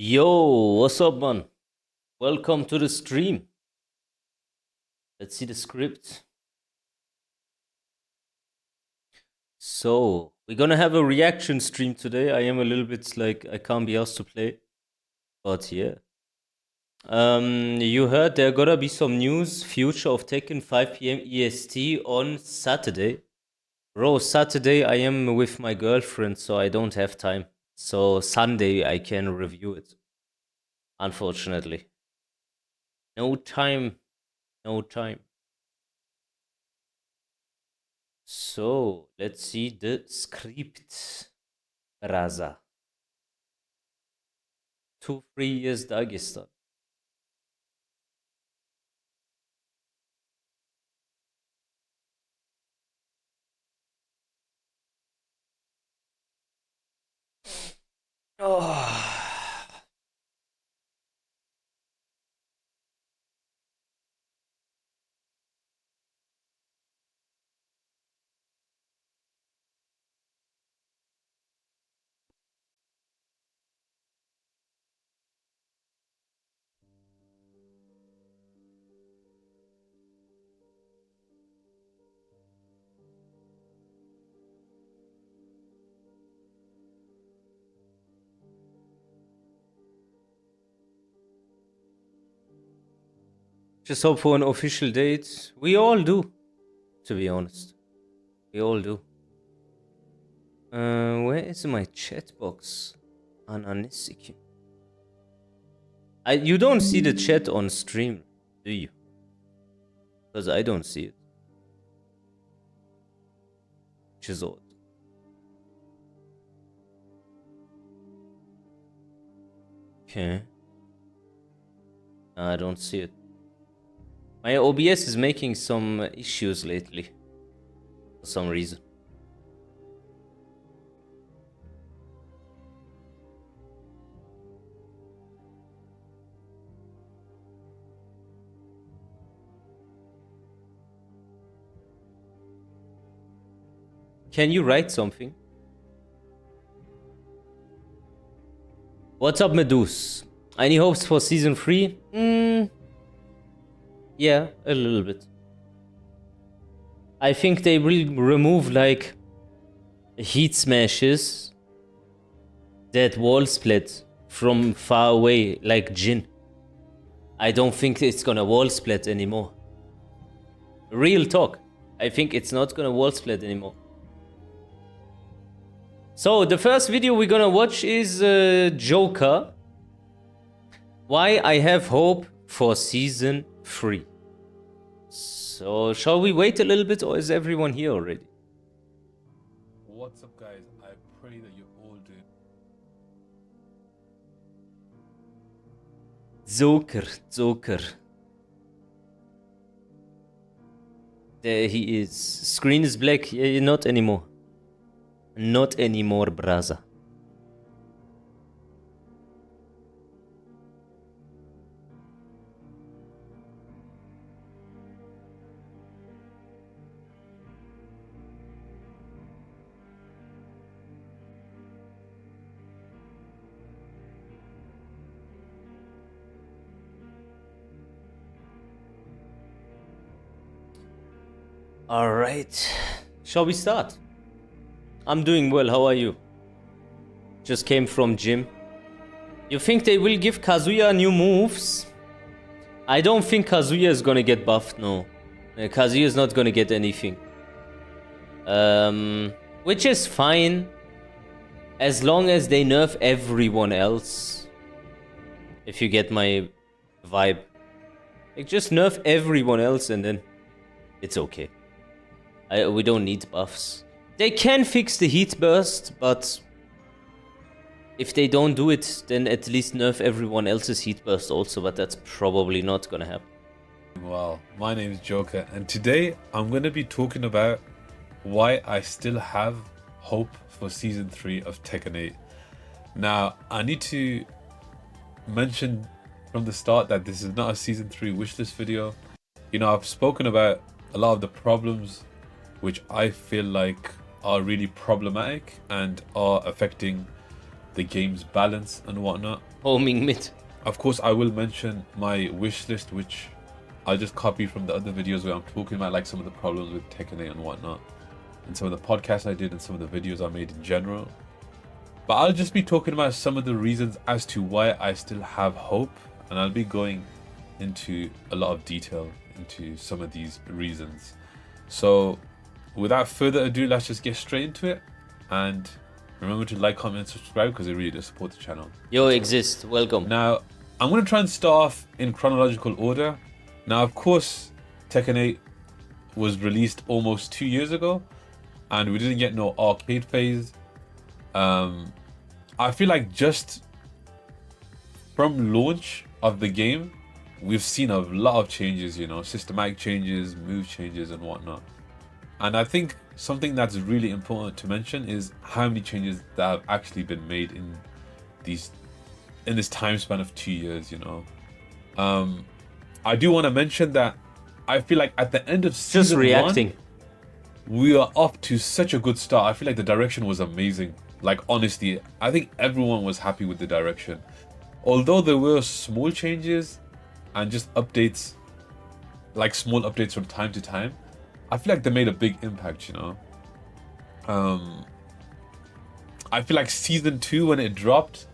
Yo, what's up, man? Welcome to the stream. Let's see the script. So, we're gonna have a reaction stream today. I am a little bit like, I can't be asked to play. But yeah. You heard there gotta be some news. Future of Tekken 5 p.m. EST on Saturday. Bro, Saturday I am with my girlfriend, so I don't have time. So, Sunday I can review it. Unfortunately. No time. No time. So, let's see the script. Raza. 2-3 years Dagestan. Oh. Just hope for an official date. We all do, to be honest. We all do. Where is my chat box? Ananisiki. You don't see the chat on stream, do you? Because I don't see it. Which is odd. Okay. I don't see it. My OBS is making some issues lately. For some reason. Can you write something? What's up, Meduse? Any hopes for season 3? Yeah, a little bit. I think they will remove like heat smashes that wall split from far away like Jin. I don't think it's gonna wall split anymore. Real talk. I think it's not gonna wall split anymore. So the first video we're gonna watch is Joker. Why I have hope for season 3. So shall we wait a little bit, or is everyone here already? What's up, guys? I pray that you're all doing. Joker. There he is. Screen is black. Yeah, not anymore. Not anymore, brother. All right. Shall we start? I'm doing well. How are you? Just came from gym. You think they will give Kazuya new moves? I don't think Kazuya is gonna get buffed, no. Kazuya is not gonna get anything. Which is fine. As long as they nerf everyone else. If you get my vibe. Like, just nerf everyone else and then it's okay. We don't need buffs. They can fix the heat burst, but if they don't do it, then at least nerf everyone else's heat burst also, but that's probably not gonna happen. Well, my name is Joker, and today I'm going to be talking about why I still have hope for season 3 of Tekken 8. Now, I need to mention from the start that this is not a season 3 wishlist video. You know, I've spoken about a lot of the problems which I feel like are really problematic and are affecting the game's balance and whatnot. Homing mid. Of course, I will mention my wish list, which I'll just copy from the other videos where I'm talking about like some of the problems with Tekken 8 and whatnot, and some of the podcasts I did and some of the videos I made in general. But I'll just be talking about some of the reasons as to why I still have hope, and I'll be going into a lot of detail into some of these reasons. So without further ado, let's just get straight into it. And remember to like, comment, and subscribe because it really does support the channel. Yo, Exist, welcome. Now, I'm going to try and start off in chronological order. Now, of course, Tekken 8 was released almost 2 years ago, and we didn't get no arcade phase. I feel like just from launch of the game, we've seen a lot of changes, you know, systematic changes, move changes, and whatnot. And I think something that's really important to mention is how many changes that have actually been made in this time span of 2 years, you know. I do want to mention that I feel like at the end of season Just reacting. 1, we are off to such a good start. I feel like the direction was amazing. Like, honestly, I think everyone was happy with the direction. Although there were small changes and just updates, like small updates from time to time, I feel like they made a big impact, you know. I feel like season 2, when it dropped,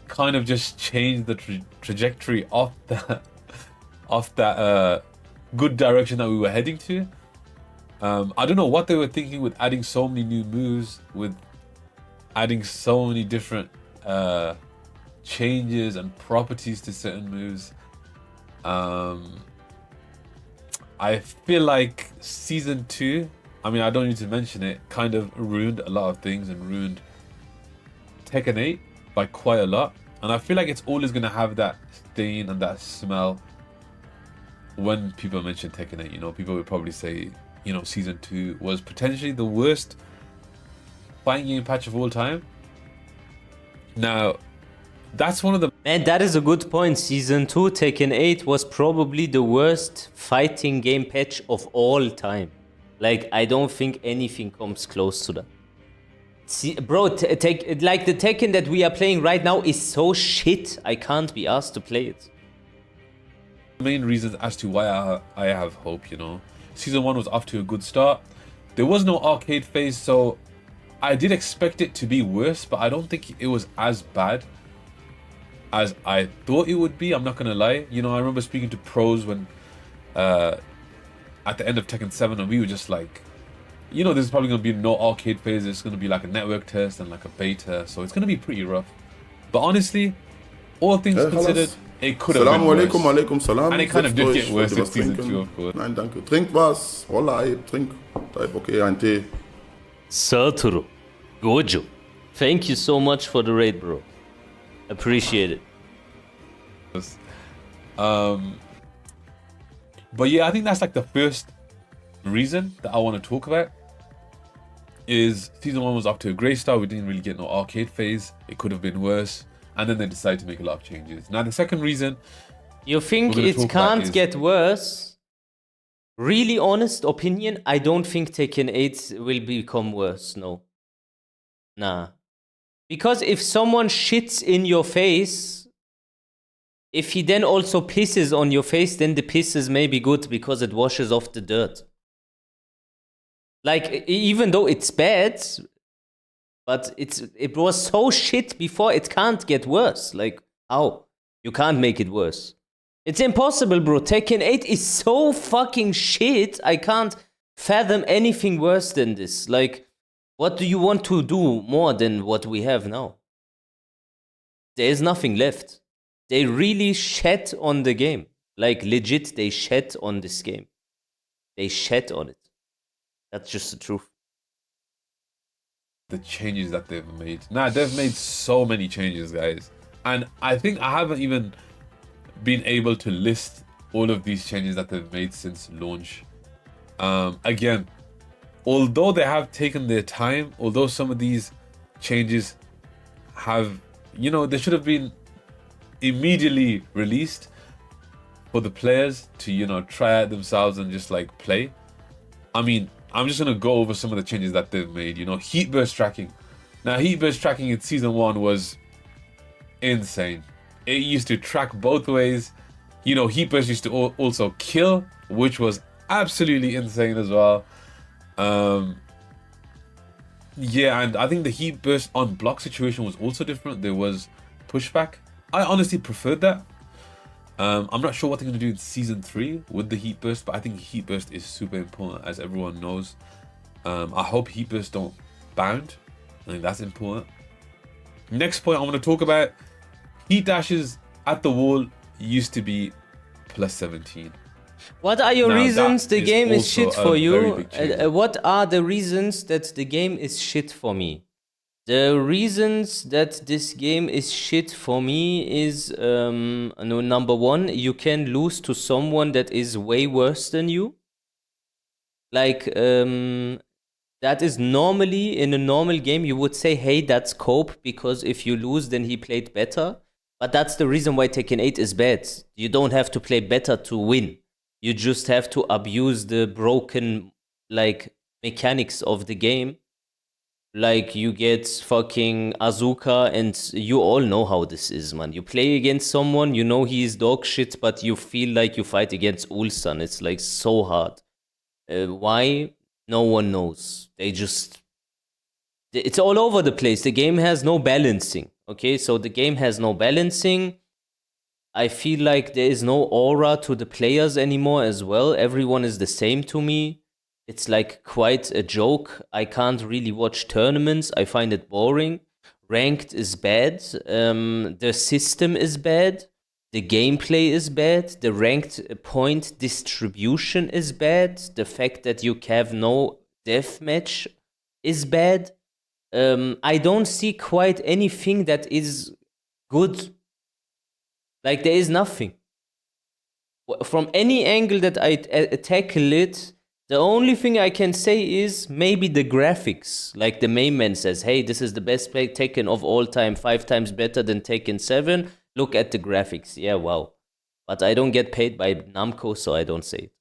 kind of just changed the trajectory of that good direction that we were heading to. I don't know what they were thinking with adding so many new moves, with adding so many different changes and properties to certain moves. I feel like season 2, I mean, I don't need to mention it, kind of ruined a lot of things and ruined Tekken 8 by quite a lot. And I feel like it's always going to have that stain and that smell when people mention Tekken 8. You know, people would probably say, you know, season 2 was potentially the worst fighting game patch of all time. Now, that's one of the... Man, that is a good point. Season 2 Tekken 8 was probably the worst fighting game patch of all time. Like, I don't think anything comes close to that. See, bro, like the Tekken that we are playing right now is so shit, I can't be asked to play it. main reasons as to why I have hope, you know. Season 1 was off to a good start. There was no arcade phase, so I did expect it to be worse, but I don't think it was as bad as I thought it would be. I'm not gonna lie. You know, I remember speaking to pros when at the end of Tekken 7, and we were just like, you know, there's probably gonna be no arcade phase. It's gonna be like a network test and like a beta, so it's gonna be pretty rough. But honestly, all things considered, it could have been worse. Alaikum salam. And it kind of did get worse in season 2, of course. Nein, danke. Trink was. Holla, trink. Type, okay, ein Tee. Satoru. Gojo. Thank you so much for the raid, bro. Appreciate it. But yeah, I think that's like the first reason that I want to talk about. Is season 1 was off to a great start. We didn't really get no arcade phase. It could have been worse. And then they decided to make a lot of changes. Now, the second reason... You think it can't get worse? Really honest opinion, I don't think Tekken 8 will become worse, no. Nah. Because if someone shits in your face, if he then also pisses on your face, then the pisses may be good because it washes off the dirt. Like, even though it's bad, but it was so shit before, it can't get worse. Like, how? You can't make it worse. It's impossible, bro. Tekken 8 is so fucking shit, I can't fathom anything worse than this. Like, what do you want to do more than what we have now? There's nothing left. They really shat on the game. Like, legit, they shat on this game. They shat on it. That's just the truth. The changes that they've made. Now, they've made so many changes, guys. And I think I haven't even been able to list all of these changes that they've made since launch. Again, although they have taken their time, although some of these changes have, you know, they should have been immediately released for the players to, you know, try out themselves and just like play. I mean, I'm just gonna go over some of the changes that they've made. You know, heat burst tracking. Now, heat burst tracking in season 1 was insane. It used to track both ways. You know, Heat Burst used to also kill, which was absolutely insane as well. Yeah, and I think the Heat Burst on block situation was also different. There was pushback. I honestly preferred that. I'm not sure what they're going to do in Season 3 with the Heat Burst, but I think Heat Burst is super important, as everyone knows. I hope Heat Burst don't bound. I think that's important. Next point I want to talk about, Heat Dashes at the wall used to be plus 17. What are your Now, reasons that the game is also shit a for very you? big change. What are the reasons that the game is shit for me? The reasons that this game is shit for me is no, number one, you can lose to someone that is way worse than you. Like that is normally in a normal game you would say, hey, that's cope, because if you lose then he played better. But that's the reason why Tekken 8 is bad. You don't have to play better to win. You just have to abuse the broken like mechanics of the game. Like you get fucking Azuka, and you all know how this is, man. You play against someone, you know he is dog shit, but you feel like you fight against Ulsan. It's like so hard. Why? No one knows. It's all over the place. The game has no balancing. Okay, so the game has no balancing. I feel like there is no aura to the players anymore as well. Everyone is the same to me. It's like quite a joke. I can't really watch tournaments. I find it boring. Ranked is bad. The system is bad. The gameplay is bad. The ranked point distribution is bad. The fact that you have no deathmatch is bad. I don't see quite anything that is good. Like, there is nothing. From any angle that I tackle it, the only thing I can say is maybe the graphics. Like the main man says, hey, this is the best play Tekken of all time, 5 times better than Tekken 7. Look at the graphics. Yeah, wow. But I don't get paid by Namco, so I don't say it.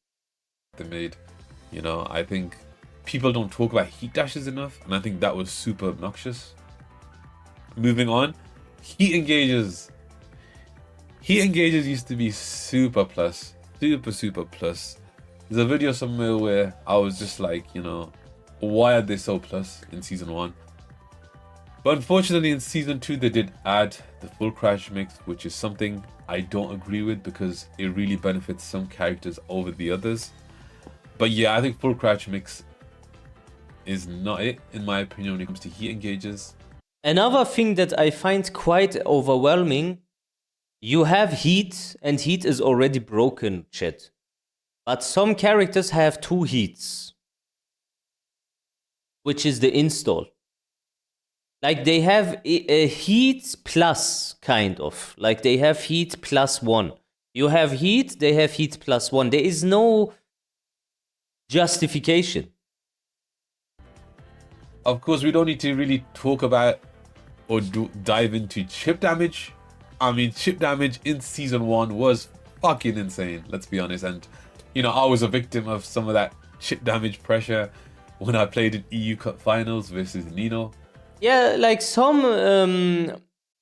They made, you know, I think people don't talk about Heat Dashes enough, and I think that was super obnoxious. Moving on, Heat Engages. Heat Engages used to be super plus. Super plus. There's a video somewhere where I was just like, you know, why are they so plus in Season 1? But unfortunately in Season 2 they did add the full crash mix, which is something I don't agree with because it really benefits some characters over the others. But yeah, I think full crash mix is not it, in my opinion, when it comes to Heat Engages. Another thing that I find quite overwhelming, you have Heat, and Heat is already broken, chat. But some characters have 2 Heats, which is the install. Like they have a Heat plus, kind of. Like they have Heat plus 1. You have Heat, they have Heat plus 1. There is no justification. Of course, we don't need to really talk about or dive into chip damage. I mean, chip damage in Season 1 was fucking insane, let's be honest. And, you know, I was a victim of some of that chip damage pressure when I played in EU Cup Finals versus Nino. Yeah, like some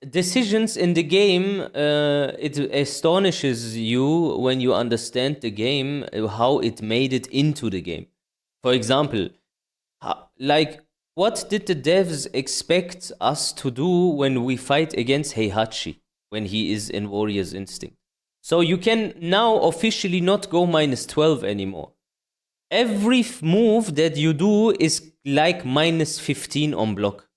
decisions in the game, it astonishes you when you understand the game, how it made it into the game. For example, like, what did the devs expect us to do when we fight against Heihachi, when he is in Warrior's Instinct? So you can now officially not go -12 anymore. Every move that you do is like -15 on block.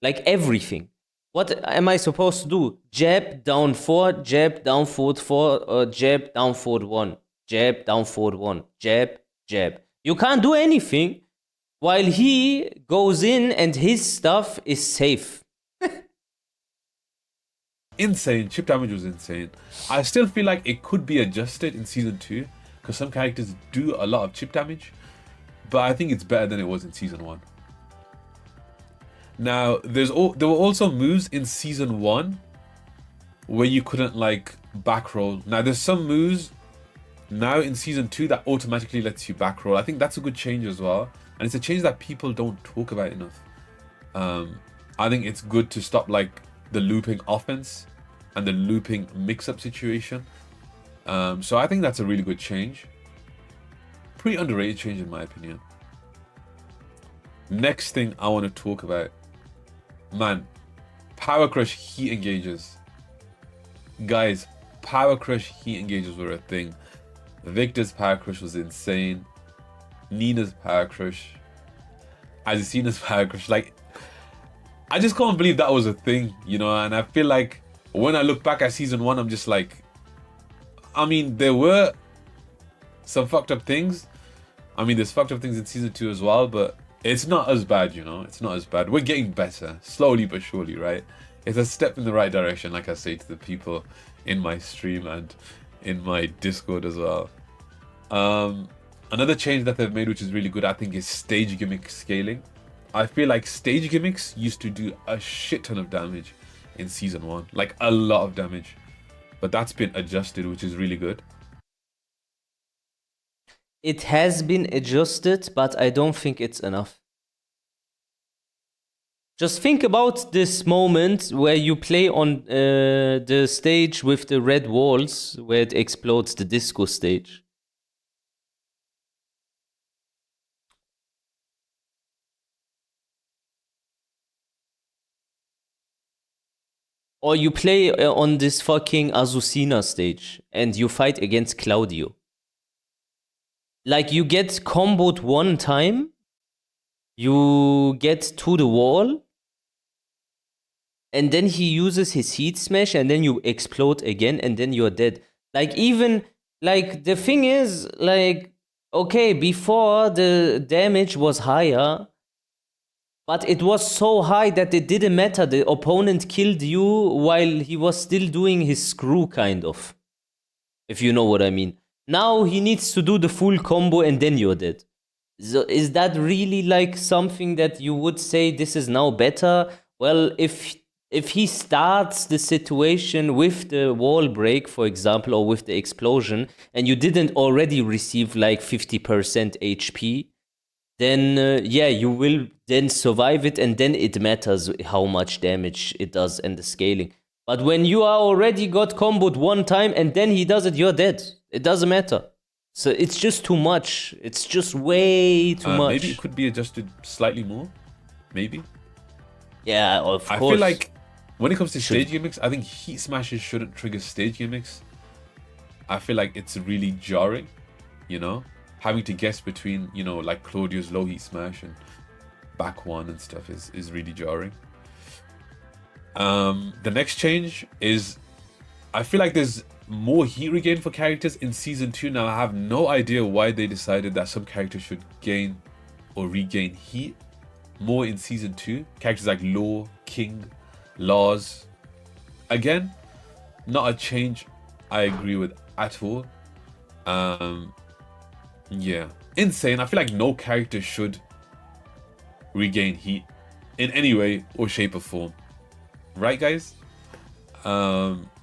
Like everything. What am I supposed to do? Jab, down 4, jab, down forward 4, or jab, down forward 1. Jab, down forward 1. Jab, jab. You can't do anything while he goes in and his stuff is safe. Insane. Chip damage was insane. I still feel like it could be adjusted in Season 2 because some characters do a lot of chip damage, but I think it's better than it was in Season 1. Now, there were also moves in Season 1 where you couldn't like back roll. Now, there's some moves now in Season 2 that automatically lets you back roll. I think that's a good change as well, and it's a change that people don't talk about enough. I think it's good to stop like the looping offense and the looping mix-up situation. So I think that's a really good change. Pretty underrated change in my opinion. Next thing I want to talk about, man, Power Crush heat engages. Guys, Power Crush heat engages were a thing. Victor's Power Crush was insane. Nina's Power Crush, Azicina's Power Crush, like, I just can't believe that was a thing, you know. And I feel like when I look back at season 1, I'm just like, I mean, there were some fucked up things. I mean, there's fucked up things in season 2 as well, but it's not as bad, you know. It's not as bad. We're getting better, slowly but surely, right? It's a step in the right direction, like I say to the people in my stream and in my Discord as well. Another change that they've made, which is really good, I think, is stage gimmick scaling. I feel like stage gimmicks used to do a shit ton of damage in season 1, like a lot of damage, but that's been adjusted, which is really good. It has been adjusted, but I don't think it's enough. Just think about this moment where you play on the stage with the red walls, where it explodes, the disco stage. Or you play on this fucking Azucena stage and you fight against Claudio. Like, you get comboed one time, you get to the wall, and then he uses his heat smash, and then you explode again, and then you're dead. Like, even, like, the thing is, like, okay, before the damage was higher, but it was so high that it didn't matter. The opponent killed you while he was still doing his screw, kind of. If you know what I mean. Now he needs to do the full combo and then you're dead. So is that really like something that you would say this is now better? Well, if he starts the situation with the wall break, for example, or with the explosion, and you didn't already receive like 50% HP, then yeah, you will then survive it, and then it matters how much damage it does and the scaling. But when you are already got comboed one time and then he does it, you're dead. It doesn't matter. So it's just too much. It's just way too much. Maybe it could be adjusted slightly more. Maybe. Yeah, of course. I feel like when it comes to stage gimmicks, I think heat smashes shouldn't trigger stage gimmicks. I feel like it's really jarring, you know? Having to guess between, you know, like Claudio's low heat smash and back one and stuff is really jarring. The next change is, I feel like there's more heat regain for characters in season 2. Now, I have no idea why they decided that some characters should gain or regain heat more in season 2. Characters like Law, King, Lars. Again, not a change I agree with at all. Yeah, insane. I feel like no character should regain heat in any way or shape or form. Right, guys?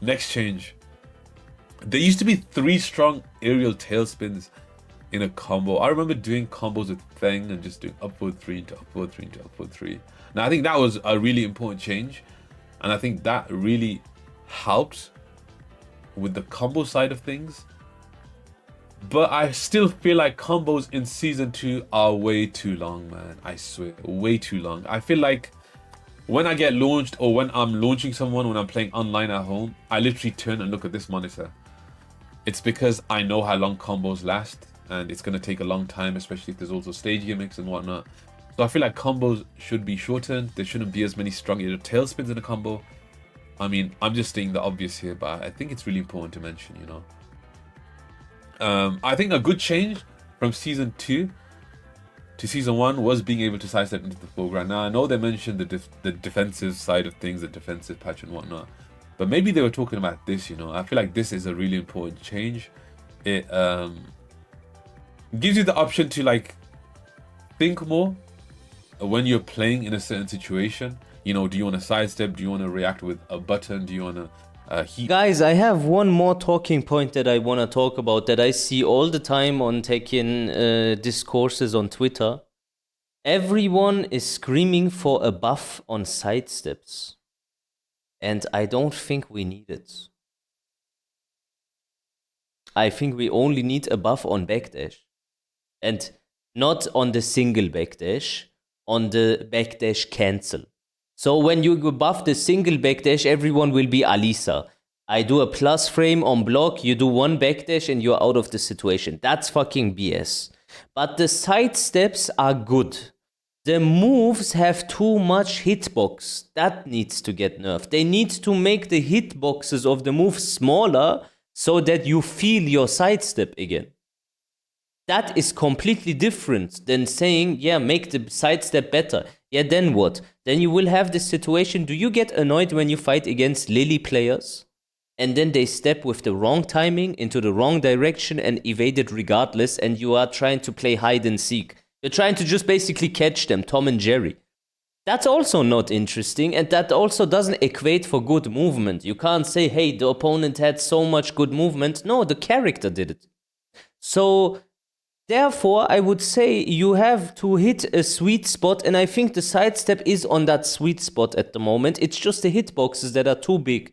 Next change. There used to be 3 strong aerial tailspins in a combo. I remember doing combos with Feng and just doing upward 3 into upward 3 into upward 3. Now, I think that was a really important change. And I think that really helped with the combo side of things. But I still feel like combos in season 2 are way too long, man. I swear, way too long. I feel like when I get launched or when I'm launching someone, when I'm playing online at home, I literally turn and look at this monitor. It's because I know how long combos last and it's going to take a long time, especially if there's also stage gimmicks and whatnot. So I feel like combos should be shortened. There shouldn't be as many strong tailspins in a combo. I mean, I'm just stating the obvious here, but I think it's really important to mention, you know. I think a good change from season 2 to season 1 was being able to sidestep into the foreground. Now, I know they mentioned the defensive side of things, the defensive patch and whatnot, but maybe they were talking about this, you know. I feel like this is a really important change. It gives you the option to like think more when you're playing in a certain situation. You know, do you want to sidestep? Do you want to react with a button? Do you want to heat? Guys, I have one more talking point that I want to talk about that I see all the time on Tekken discourses on Twitter. Everyone is screaming for a buff on sidesteps. And I don't think we need it. I think we only need a buff on backdash. And not on the single backdash, on the backdash cancel. So when you buff the single backdash, everyone will be Alisa. I do a plus frame on block, you do one backdash and you're out of the situation. That's fucking BS. But the side steps are good. The moves have too much hitbox. That needs to get nerfed. They need to make the hitboxes of the moves smaller so that you feel your sidestep again. That is completely different than saying, yeah, make the sidestep better. Yeah, then what? Then you will have this situation. Do you get annoyed when you fight against Lily players? And then they step with the wrong timing into the wrong direction and evade it regardless, and you are trying to play hide and seek. You're trying to just basically catch them, Tom and Jerry. That's also not interesting, and that also doesn't equate for good movement. You can't say, hey, the opponent had so much good movement. No, the character did it. So, therefore, I would say you have to hit a sweet spot, and I think the sidestep is on that sweet spot at the moment. It's just the hitboxes that are too big.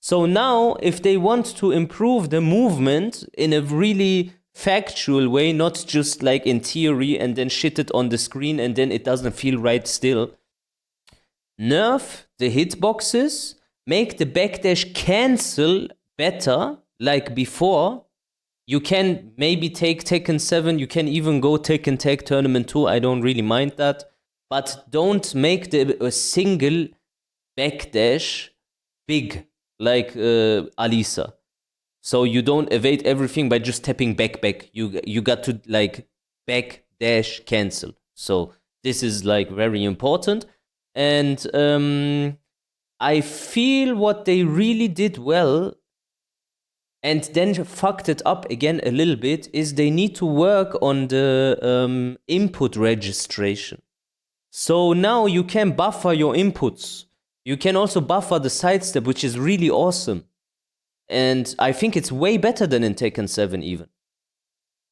So now, if they want to improve the movement in a really factual way, not just like in theory and then shit it on the screen and then it doesn't feel right still, nerf the hitboxes, make the backdash cancel better like before. You can maybe take Tekken 7, you can even go Tekken Tag Tournament 2, I don't really mind that. But don't make a single backdash big like Alisa. So you don't evade everything by just tapping back. You got to like backdash cancel. So this is like very important. And I feel what they really did well and then fucked it up again a little bit is they need to work on the input registration. So now you can buffer your inputs. You can also buffer the sidestep, which is really awesome. And I think it's way better than in Tekken 7 even.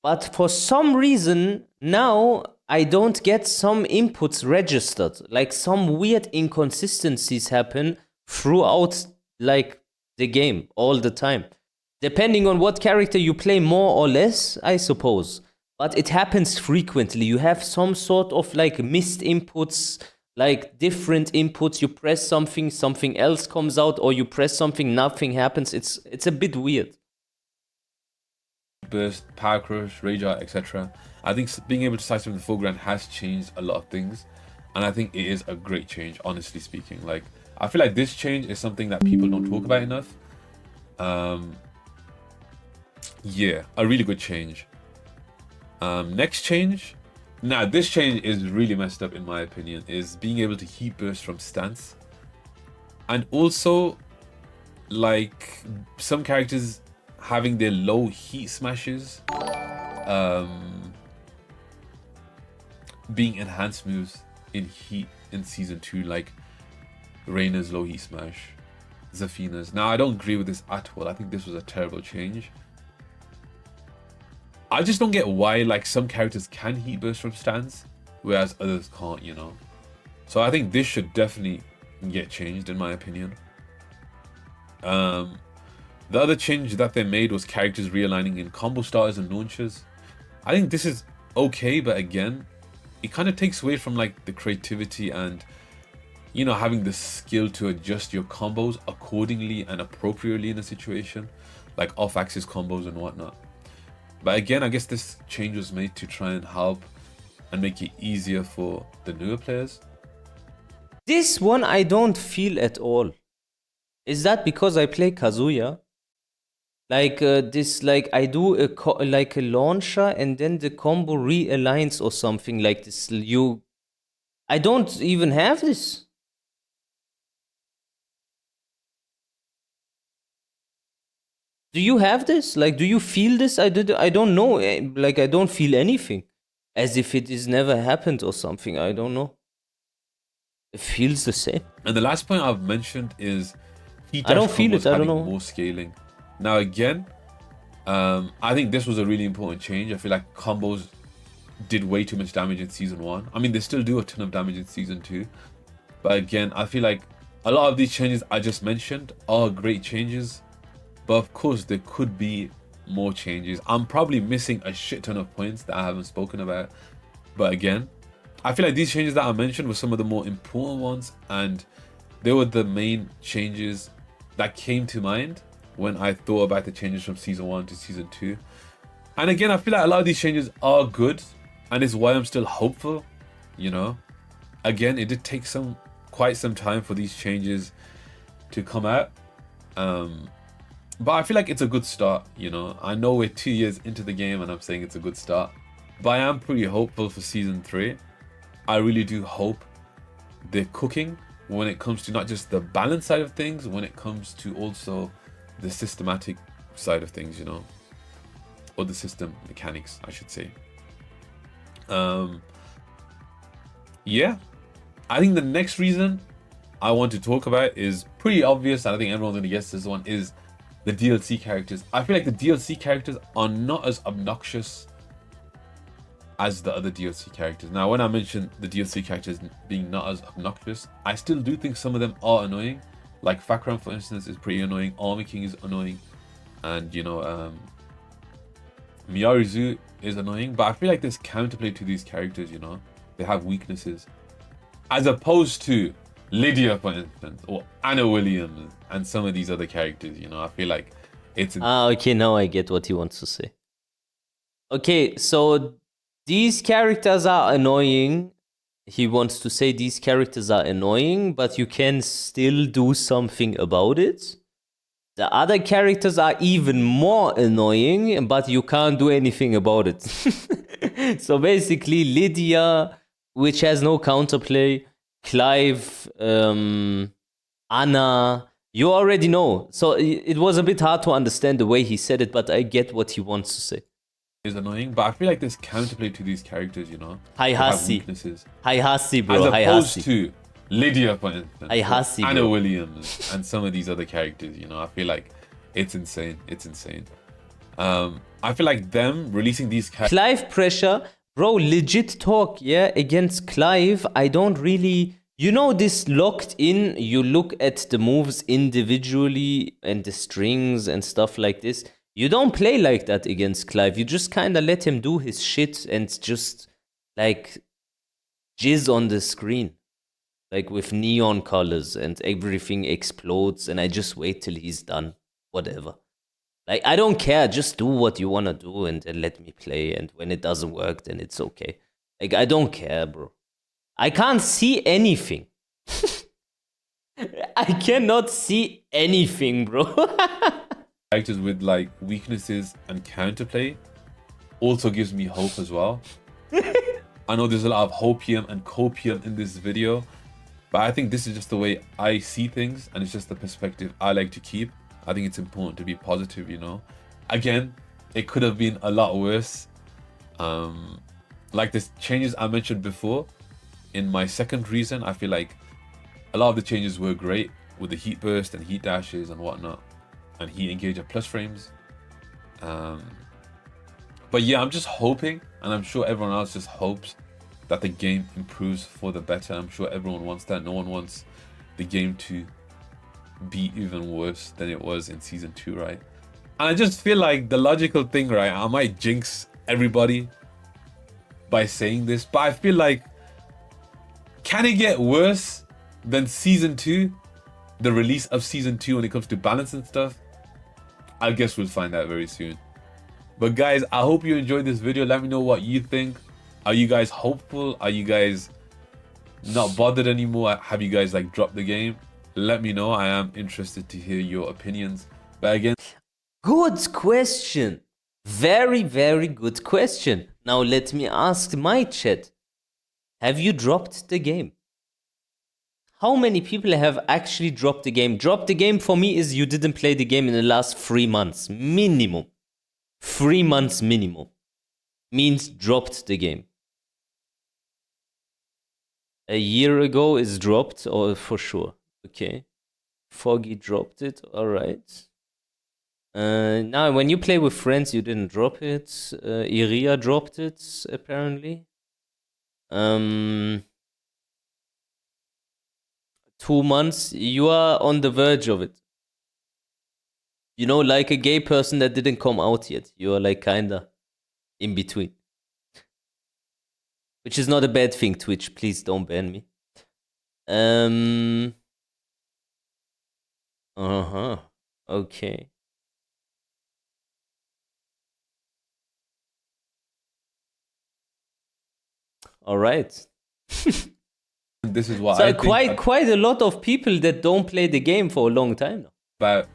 But for some reason, now I don't get some inputs registered. Like some weird inconsistencies happen throughout like the game all the time. Depending on what character you play more or less, I suppose. But it happens frequently. You have some sort of like missed inputs, like different inputs. You press something, something else comes out, or you press something, nothing happens. It's a bit weird. Burst, Power Crush, Rage Art, etc. I think being able to sidestep in the foreground has changed a lot of things. And I think it is a great change, honestly speaking. Like, I feel like this change is something that people don't talk about enough. Yeah, a really good change. Next change. Now, this change is really messed up in my opinion, is being able to heat burst from stance. And also, like, some characters having their low heat smashes being enhanced moves in heat in Season 2, like Reyna's low heat smash, Zafina's. Now, I don't agree with this at all. I think this was a terrible change. I just don't get why like some characters can heat burst from stance, whereas others can't, you know. So I think this should definitely get changed in my opinion. The other change that they made was characters realigning in combo starters and launchers. I think this is okay, but again, it kind of takes away from like the creativity and, you know, having the skill to adjust your combos accordingly and appropriately in a situation, like off-axis combos and whatnot. But again, I guess this change was made to try and help and make it easier for the newer players. This one I don't feel at all. Is that because I play Kazuya? Like this, like I do like a launcher and then the combo realigns or something like this. I don't even have this. Do you have this? Like, do you feel this? I don't know. Like, I don't feel anything. As if it has never happened or something. I don't know. It feels the same. And the last point I've mentioned is I don't feel it. I don't know. More scaling. Now again, I think this was a really important change. I feel like combos did way too much damage in Season 1. I mean, they still do a ton of damage in Season 2. But again, I feel like a lot of these changes I just mentioned are great changes, but of course there could be more changes. I'm probably missing a shit ton of points that I haven't spoken about, but again, I feel like these changes that I mentioned were some of the more important ones, and they were the main changes that came to mind when I thought about the changes from season 1 to season 2. And again, I feel like a lot of these changes are good, and it's why I'm still hopeful, you know. Again, it did take quite some time for these changes to come out. But I feel like it's a good start, you know. I know we're 2 years into the game and I'm saying it's a good start, but I am pretty hopeful for season 3. I really do hope they're cooking when it comes to not just the balance side of things, when it comes to also the systematic side of things, you know, or the system mechanics, I should say. Yeah, I think the next reason I want to talk about is pretty obvious, and I think everyone's gonna guess this one, is the DLC characters. I feel like the DLC characters are not as obnoxious as the other DLC characters. Now, when I mention the DLC characters being not as obnoxious, I still do think some of them are annoying. Like Fakram, for instance, is pretty annoying. Army King is annoying, and you know, Miyarizu is annoying. But I feel like there's counterplay to these characters. You know, they have weaknesses, as opposed to Lydia, for instance, or Anna Williams, and some of these other characters. You know, I feel like it's okay, now I get what he wants to say. Okay, so these characters are annoying. He wants to say these characters are annoying, but you can still do something about it. The other characters are even more annoying, but you can't do anything about it. So basically, Lydia, which has no counterplay, Clive, Anna, you already know. So it was a bit hard to understand the way he said it, but I get what he wants to say. Is annoying, but I feel like there's counterplay to these characters, you know. Haihasi, bro. As opposed Haihasi. to Lydia, for instance, Haihasi, Anna bro. Williams, and some of these other characters, you know. I feel like it's insane. It's insane. I feel like them releasing these characters. Clive pressure, bro, legit talk, yeah, against Clive. I don't really, you know, this locked in, you look at the moves individually and the strings and stuff like this. You don't play like that against Clive. You just kind of let him do his shit and just like jizz on the screen, like with neon colors, and everything explodes, and I just wait till he's done. Whatever. Like, I don't care. Just do what you want to do and then let me play. And when it doesn't work, then it's okay. Like, I don't care, bro. I can't see anything. I cannot see anything, bro. Characters with like weaknesses and counterplay also gives me hope as well. I know there's a lot of hopium and copium in this video, but I think this is just the way I see things, and it's just the perspective I like to keep. I think it's important to be positive, you know. Again, it could have been a lot worse. Like the changes I mentioned before in my second reason, I feel like a lot of the changes were great with the heat burst and heat dashes and whatnot, and heat engager plus frames. But yeah, I'm just hoping, and I'm sure everyone else just hopes, that the game improves for the better. I'm sure everyone wants that. No one wants the game to be even worse than it was in season 2, right? And I just feel like the logical thing, right? I might jinx everybody by saying this, but I feel like, can it get worse than season 2? The release of season 2 when it comes to balance and stuff? I guess we'll find out very soon. But guys, I hope you enjoyed this video. Let me know what you think. Are you guys hopeful? Are you guys not bothered anymore? Have you guys like dropped the game? Let me know. I am interested to hear your opinions. But again, Good question. Very, very good question. Now let me ask my chat. Have you dropped the game? How many people have actually dropped the game? Drop the game for me is you didn't play the game in the last 3 months. Minimum. 3 months minimum. Means dropped the game. A year ago is dropped, or for sure. Okay. Foggy dropped it. Alright. Now, when you play with friends, you didn't drop it. Iria dropped it, apparently. 2 months, you are on the verge of it. You know, like a gay person that didn't come out yet. You are like kinda in between. Which is not a bad thing, Twitch. Please don't ban me. Uh-huh. Okay. All right. This is what So I think quite a lot of people that don't play the game for a long time now. about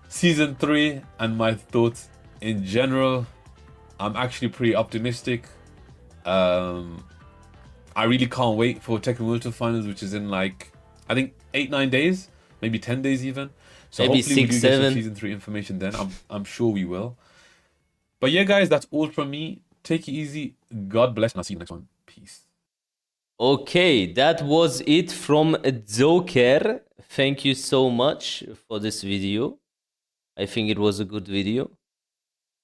season 3 and my thoughts in general. I'm actually pretty optimistic. I really can't wait for Tekken World Tour Finals, which is in like, I think 8-9 days, maybe 10 days even. So Maybe hopefully we 6, do get 7. some season 3 information then. I'm sure we will. But yeah, guys, that's all from me. Take it easy. God bless, and I'll see you next one. Peace. Okay, that was it from Joker. Thank you so much for this video. I think it was a good video.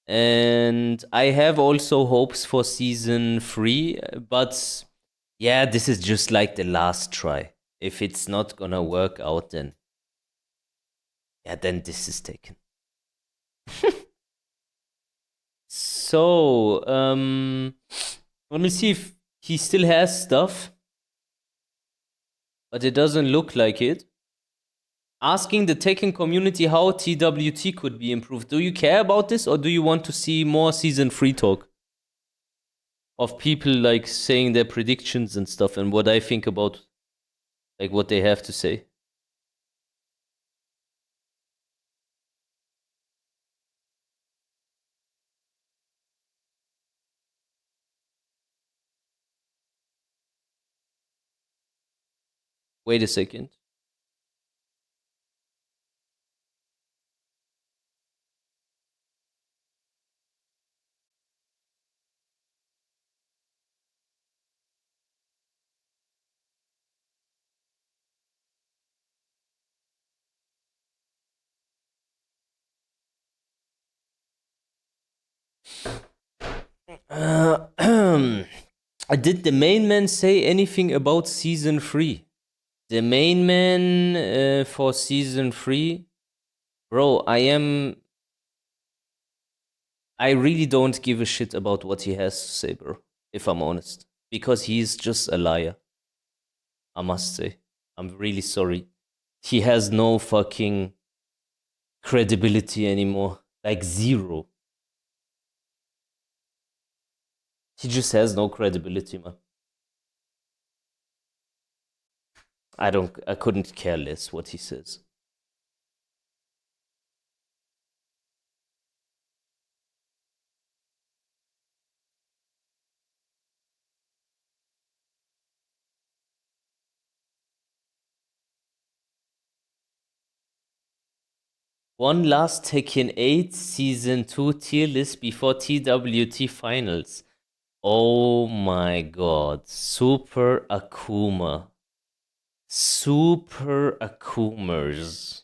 And I have also hopes for season 3, but yeah, this is just like the last try. If it's not gonna work out, then yeah, then this is taken. So, let me see if he still has stuff, but it doesn't look like it. Asking the Tekken community how TWT could be improved. Do you care about this, or do you want to see more season 3 talk? Of people like saying their predictions and stuff, and what I think about like what they have to say. Wait a second. Did the main man say anything about season 3? The main man for season 3? Bro, I really don't give a shit about what he has to say, bro. If I'm honest. Because he's just a liar. I must say. I'm really sorry. He has no fucking credibility anymore. Like zero. He just has no credibility, man. I couldn't care less what he says. One last Tekken 8 Season 2 tier list before TWT Finals. Oh my god. Super Akuma. Super Akumers.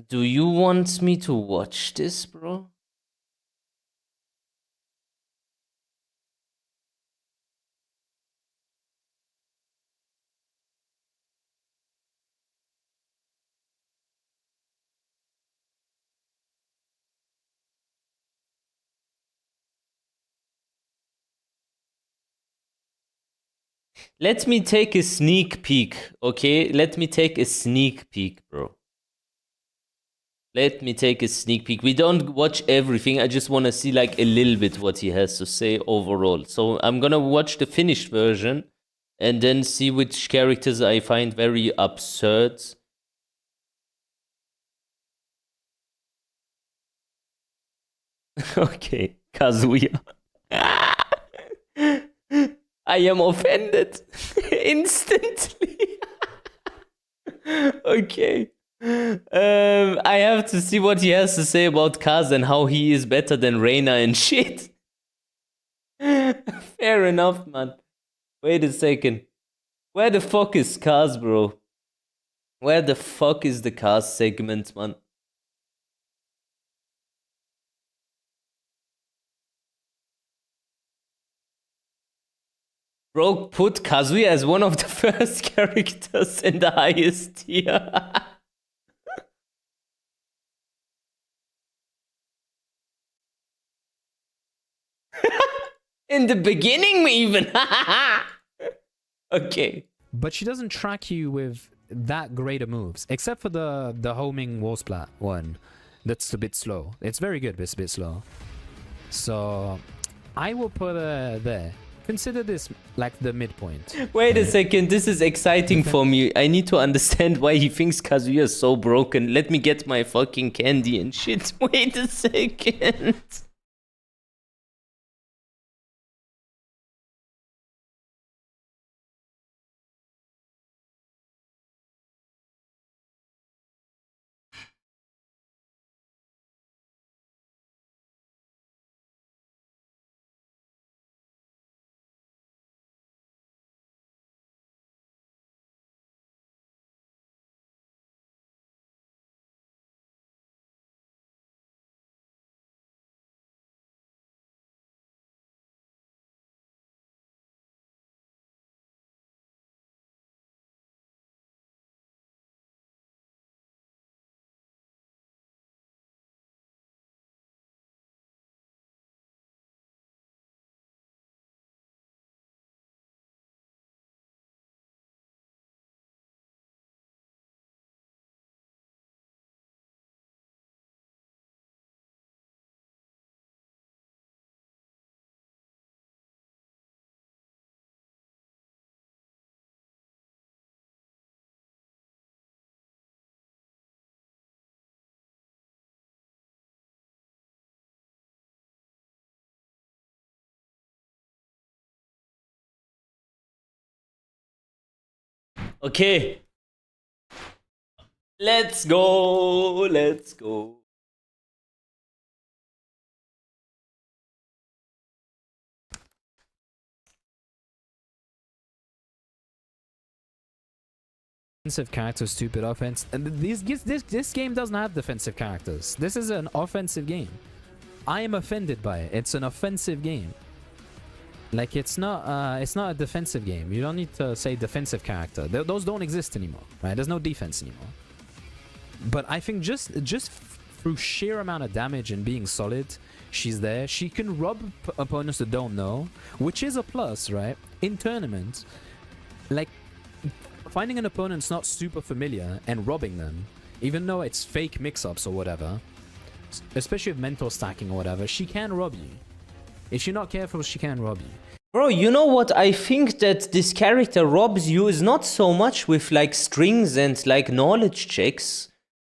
Do you want me to watch this, bro? Let me take a sneak peek, okay? Let me take a sneak peek, bro. Let me take a sneak peek. We don't watch everything. I just want to see like a little bit what he has to say overall. So I'm gonna watch the finished version and then see which characters I find very absurd. Okay, Kazuya. I am offended instantly. Okay. I have to see what he has to say about Kaz and how he is better than Reina and shit. Fair enough, man. Wait a second. Where the fuck is Kaz, bro? Where the fuck is the Kaz segment, man? Bro, put Kazuya as one of the first characters in the highest tier. In the beginning, even. Okay. But she doesn't track you with that greater moves, except for the homing wall splat one. That's a bit slow. It's very good, but it's a bit slow. So I will put her there. Consider this like the midpoint. Wait a second, this is exciting for me. I need to understand why he thinks Kazuya is so broken. Let me get my fucking candy and shit. Wait a second. Okay. Let's go. Let's go. Defensive character, stupid offense. And this game doesn't have defensive characters. This is an offensive game. I am offended by it. It's an offensive game. Like it's not a defensive game. You don't need to say defensive character. Those don't exist anymore, right? There's no defense anymore. But I think just through sheer amount of damage and being solid, she's there. She can rob opponents that don't know, which is a plus, right? In tournaments, like finding an opponent's not super familiar and robbing them, even though it's fake mix-ups or whatever, especially with mental stacking or whatever, she can rob you. If you're not careful, she can rob you. Bro, you know what? I think that this character robs you is not so much with like strings and like knowledge checks.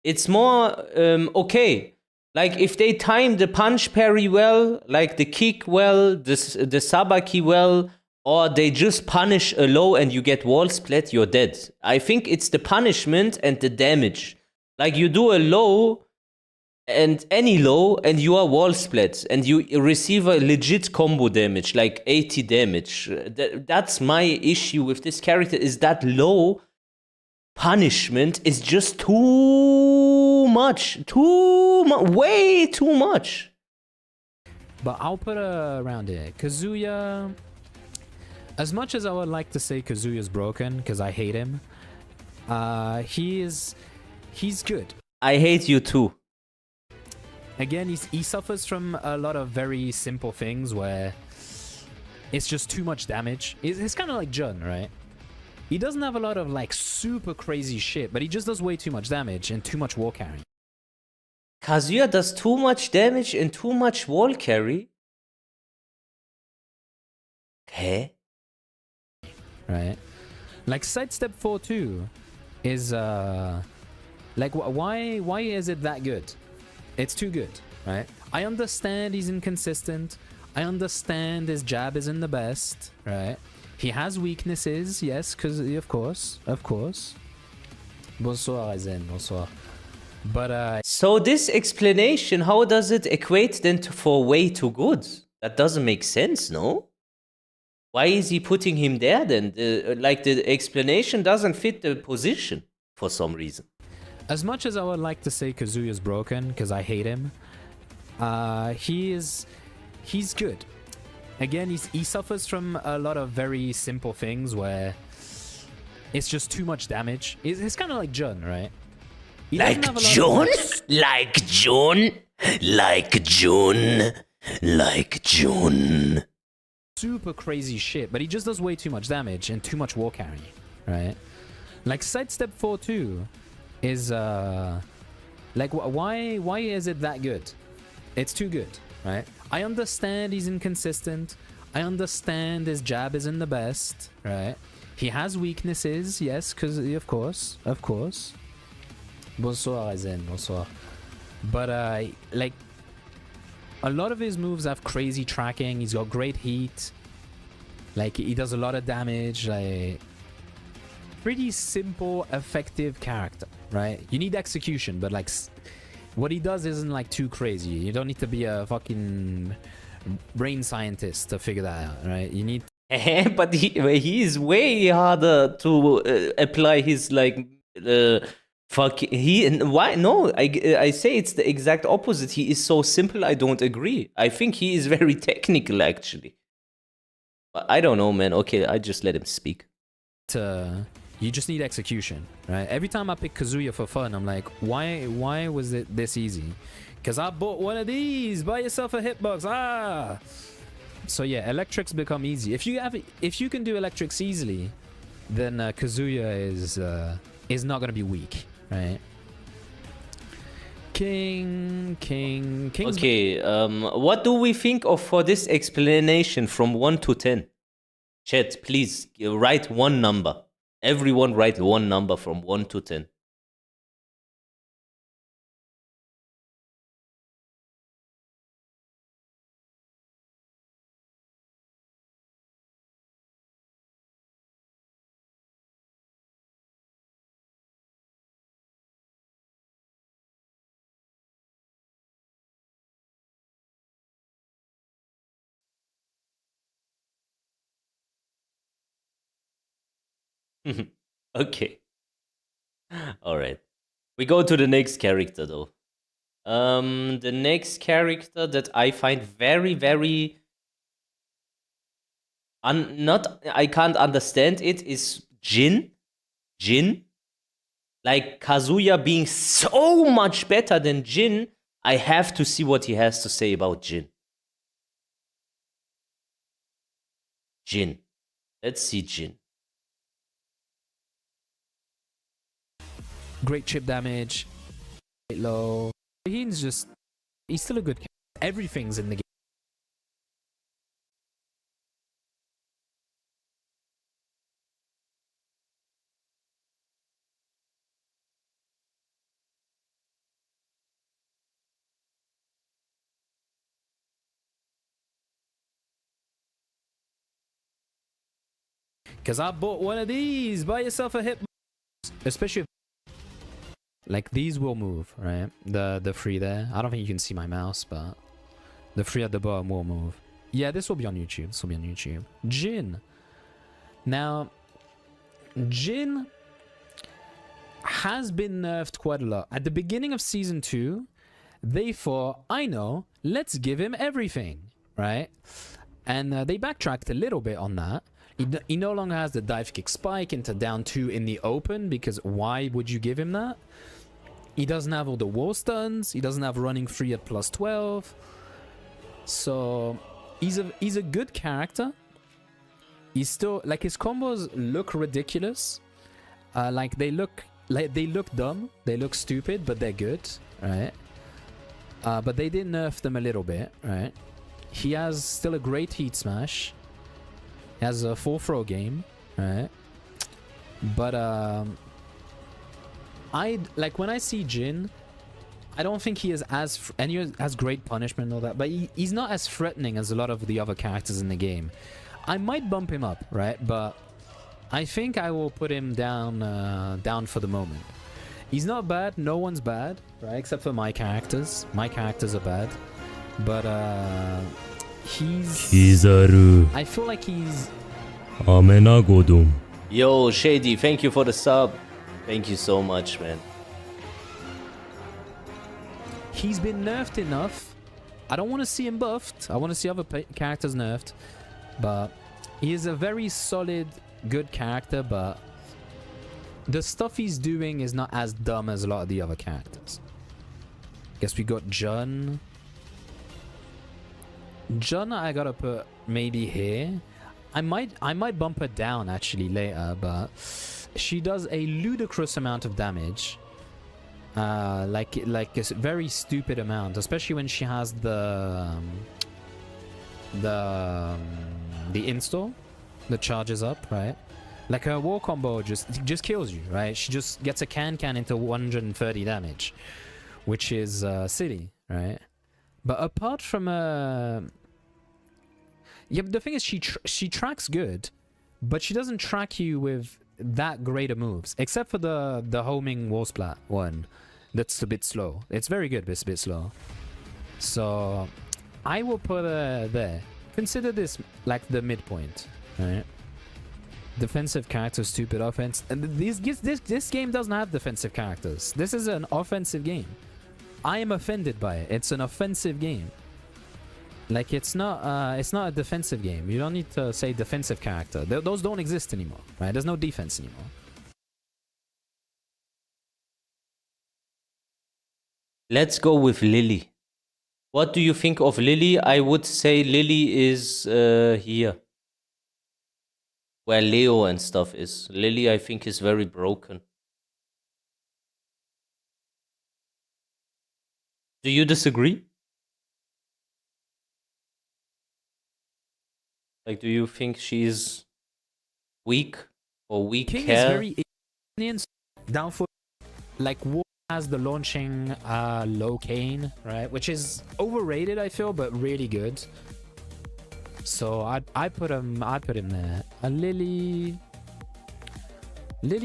It's more, okay. Like if they time the punch parry well, like the kick well, the sabaki well, or they just punish a low and you get wall split, you're dead. I think it's the punishment and the damage. Like you do a low and any low and you are wall split and you receive a legit combo damage, like 80 damage. That's my issue with this character, is that low punishment is just too much. Way too much. But I'll put her around here. Kazuya, as much as I would like to say Kazuya's broken, because I hate him, he's good. I hate you too. Again, he suffers from a lot of very simple things where it's just too much damage. It's kind of like Jun, right? He doesn't have a lot of like super crazy shit, but he just does way too much damage and too much wall carry. Kazuya does too much damage and too much wall carry? Okay. Right? Like sidestep 4-2 is like why is it that good? It's too good, right? I understand he's inconsistent. I understand his jab isn't the best, right? He has weaknesses, yes, because of course. Bonsoir, Aizen, bonsoir. But so this explanation, how does it equate then for way too good? That doesn't make sense, no? Why is he putting him there then? Like the explanation doesn't fit the position for some reason. As much as I would like to say Kazuya's broken, because I hate him, he's good. Again, he suffers from a lot of very simple things where it's just too much damage. It's kind of like Jun, right? He doesn't Like have a lot Jun? of- Like Jun? Like Jun? Like Jun? super crazy shit, but he just does way too much damage and too much war carry, right? Like Sidestep 4-2 is like why is it that good? It's too good, right? I understand he's inconsistent. I understand his jab isn't the best, right? He has weaknesses, yes, because of course. Bonsoir, Aizen, bonsoir. But like a lot of his moves have crazy tracking. He's got great heat. Like he does a lot of damage. Like pretty simple, effective character, right? You need execution, but like what he does isn't like too crazy. You don't need to be a fucking brain scientist to figure that out, right? You need But he is way harder to apply his like why no I say it's the exact opposite. He is so simple. I don't agree. I think he is very technical actually. But I don't know, man. Okay, I just let him speak. to you just need execution, right? Every time I pick Kazuya for fun, I'm like, why was it this easy? Because I bought one of these. Buy yourself a hitbox. So yeah, electrics become easy. If you can do electrics easily, then Kazuya is not gonna be weak, right? King's Okay, what do we think of for this explanation from 1 to 10? Chat, please write one number. Everyone write one number from 1 to 10. Okay. All right. We go to the next character though. The next character that I find very, very I can't understand it is Jin. Jin. Like Kazuya being so much better than Jin, I have to see what he has to say about Jin. Jin. Let's see Jin. great chip damage, great low. He's still a good character. Everything's in the game. Because I bought one of these. Buy yourself a hit. Especially if, like these will move, right? The free there. I don't think you can see my mouse, but the free at the bottom will move. Yeah, this will be on YouTube. This will be on YouTube. Jin. Now, Jin has been nerfed quite a lot. At the beginning of Season 2, they thought, I know, let's give him everything, right? And they backtracked a little bit on that. He no longer has the dive kick spike into down 2 in the open, because why would you give him that? He doesn't have all the wall stuns. He doesn't have running free at plus 12. So he's a good character. He's still like his combos look ridiculous. Like they look dumb. They look stupid, but they're good, right? But they did nerf them a little bit, right? He has still a great heat smash. He has a full throw game, right? But I like when I see Jin, I don't think he is and he has great punishment and all that, but he's not as threatening as a lot of the other characters in the game. I might bump him up, right? But I think I will put him down for the moment. He's not bad. No one's bad, right? Except for my characters. My characters are bad, but Kizaru I feel like he's Amena Godum. Yo, Shady, thank you for the sub. Thank you so much, man. he's been nerfed enough I don't want to see him buffed. I want to see other characters nerfed. But he is a very solid, good character, but the stuff he's doing is not as dumb as a lot of the other characters. Guess we got Jun. Jun I gotta put maybe here. I might bump her down actually later, but she does a ludicrous amount of damage. Like a very stupid amount, especially when she has the install that charges up, right? Like her war combo just kills you, right? She just gets a can into 130 damage, which is silly, right? But apart from yeah, the thing is she tracks good, but she doesn't track you with that great of moves, except for the homing wall splat one. That's a bit slow. It's very good, but it's a bit slow. So I will put her there. Consider this like the midpoint, right? Defensive character, stupid offense. And this game doesn't have defensive characters. This is an offensive game. I am offended by it. It's an offensive game. Like it's not a defensive game. You don't need to say defensive character. Those don't exist anymore, right? There's no defense anymore. Let's go with Lily. What do you think of Lily? I would say Lily is here. Where Leo and stuff is. Lily, I think, is very broken. Do you disagree? Like, do you think she's weak or weak King hair? is very Indian, down for like War has the launching low cane, right? Which is overrated, I feel, but really good. So I put him there. Lily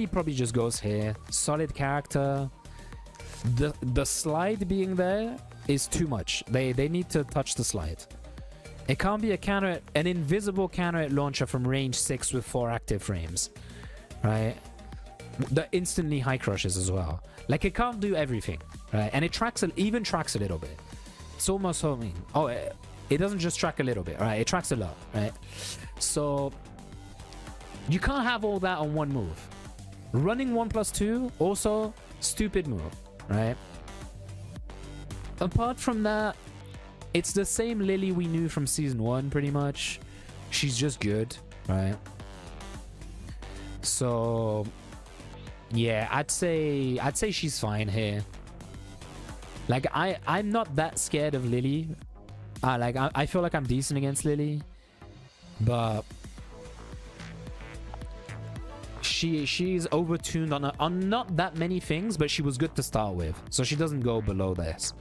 probably just goes here. Solid character. The slide being there is too much. They need to touch the slide. It can't be an invisible counter hit launcher from range 6 with 4 active frames, right? The instantly high crushes as well. Like it can't do everything, right? And it even tracks a little bit. It's almost homing. Oh, it doesn't just track a little bit, right? It tracks a lot, right? So you can't have all that on one move. Running 1+2 also stupid move, right? Apart from that, it's the same Lily we knew from season 1 pretty much. She's just good, right? So yeah, I'd say she's fine here. Like I'm not that scared of Lily. I feel like I'm decent against Lily, but she's overtuned on not that many things, but she was good to start with, so she doesn't go below this.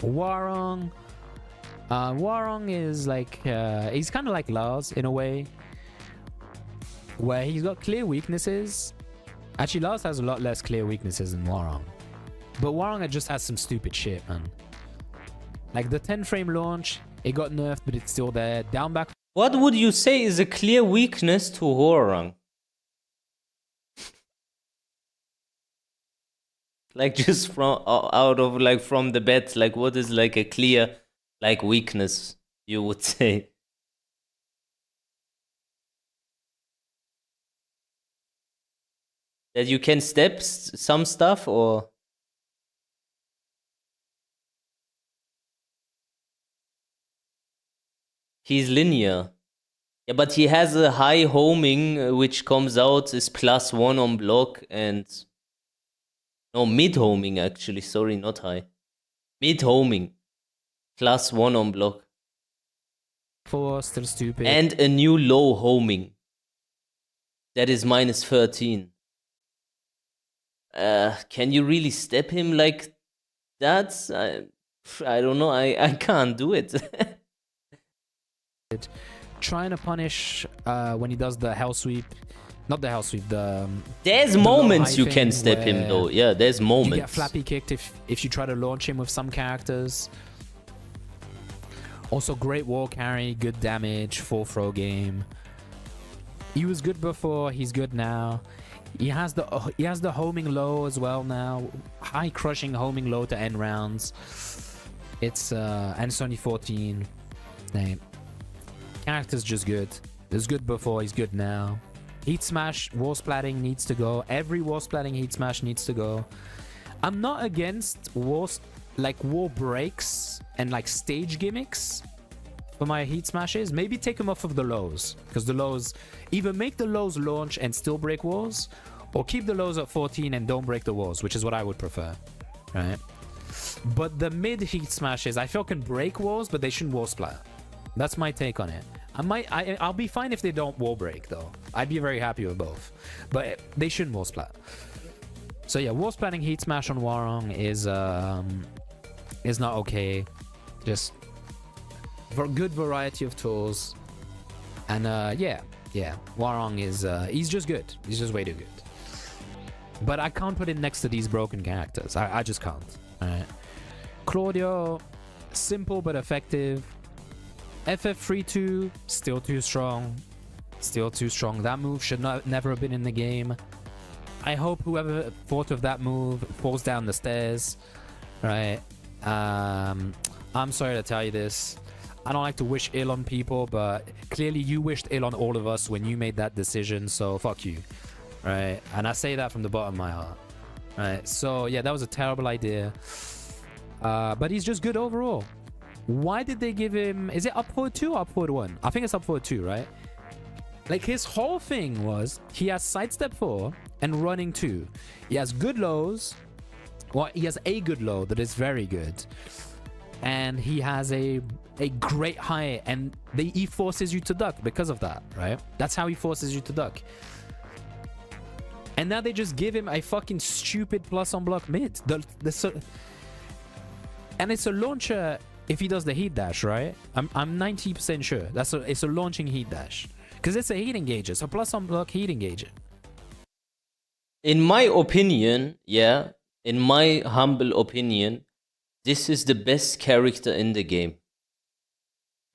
Warong is like he's kind of like Lars in a way, where he's got clear weaknesses. Actually, Lars has a lot less clear weaknesses than Warong, but Warong just has some stupid shit, man. Like the 10 frame launch, it got nerfed, but it's still there. Down back. What would you say is a clear weakness to Hwoarang? Like just from out of like from the bet, like what is like a clear like weakness you would say? That you can step some stuff, or he's linear. Yeah, but he has a high homing, which comes out is +1 on block, and no, mid homing actually. Sorry, not high. Mid homing, +1 on block, Still stupid. and a new low homing. That is -13. Can you really step him like that? I don't know. I can't do it. Trying to punish when he does the hell sweep. Not the hell sweep, There's the moments low you high can thing step him where though. Yeah, there's you moments. get flappy kicked if you try to launch him with some characters. Also great wall carry, good damage, full throw game. He was good before, he's good now. He has the homing low as well now. High crushing homing low to end rounds. It's and Sony 14. Name. Character's just good. He was good before, he's good now. Heat Smash, wall splatting needs to go. Every wall splatting Heat Smash needs to go. I'm not against wall breaks and like stage gimmicks for my Heat Smashes. Maybe take them off of the lows, because the lows, either make the lows launch and still break walls, or keep the lows at 14 and don't break the walls, which is what I would prefer, right? But the mid Heat Smashes, I feel can break walls, but they shouldn't wall splat. That's my take on it. I'll be fine if they don't wall break though. I'd be very happy with both, but they shouldn't wall splat. So yeah, wall splatting Heat Smash on Warong is not okay. Just for a good variety of tools, and yeah, Warong is he's just good. He's just way too good. But I can't put it next to these broken characters. I just can't. All right. Claudio, simple but effective. FF32, still too strong. Still too strong. That move should never have been in the game. I hope whoever thought of that move falls down the stairs. Right. I'm sorry to tell you this. I don't like to wish ill on people, but clearly you wished ill on all of us when you made that decision, so fuck you. Right. And I say that from the bottom of my heart. Right. So yeah, that was a terrible idea. But he's just good overall. Why did they give him... Is it upward 2 or upward 1? I think it's upward 2, right? Like, his whole thing was he has sidestep 4 and running 2. He has good lows. Well, he has a good low that is very good. And he has a great high. And he forces you to duck because of that, right? That's how he forces you to duck. And now they just give him a fucking stupid plus on block mid. And it's a launcher... If he does the heat dash, right? I'm 90% sure it's a launching heat dash, because it's a heat engager. So plus on block heat engager. In my opinion, yeah, in my humble opinion, this is the best character in the game.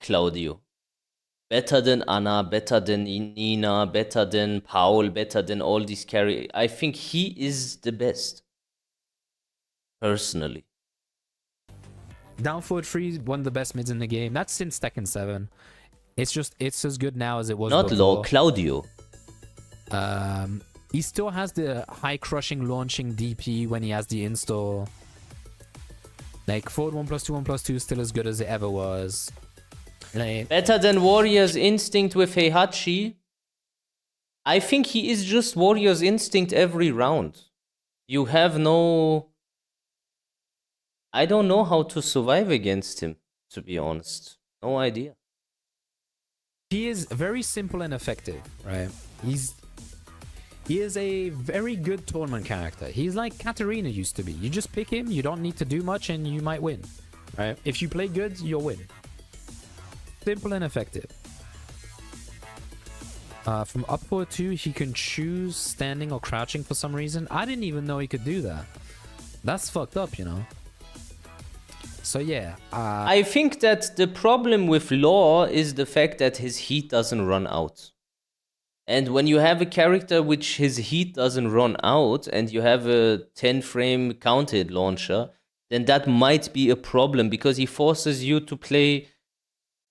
Claudio. Better than Anna, better than Nina, better than Paul, better than all these characters. I think he is the best. Personally. Down forward 3, one of the best mids in the game. That's since Tekken 7. It's as good now as it was Not before. low, Claudio. He still has the high crushing launching DP when he has the install. Like forward 1+2, 1+2 still as good as it ever was. Like, Better than Warrior's Instinct with Heihachi. I think he is just Warrior's Instinct every round. You have no... I don't know how to survive against him, to be honest. No idea. he is very simple and effective, right? He is a very good tournament character. He's like Katarina used to be. You just pick him, you don't need to do much, and you might win, right? If you play good, you'll win. Simple and effective. From upward 2, he can choose standing or crouching for some reason. I didn't even know he could do that. That's fucked up, you know? So yeah. I think that the problem with Law is the fact that his heat doesn't run out. And when you have a character which his heat doesn't run out and you have a 10 frame counted launcher, then that might be a problem because he forces you to play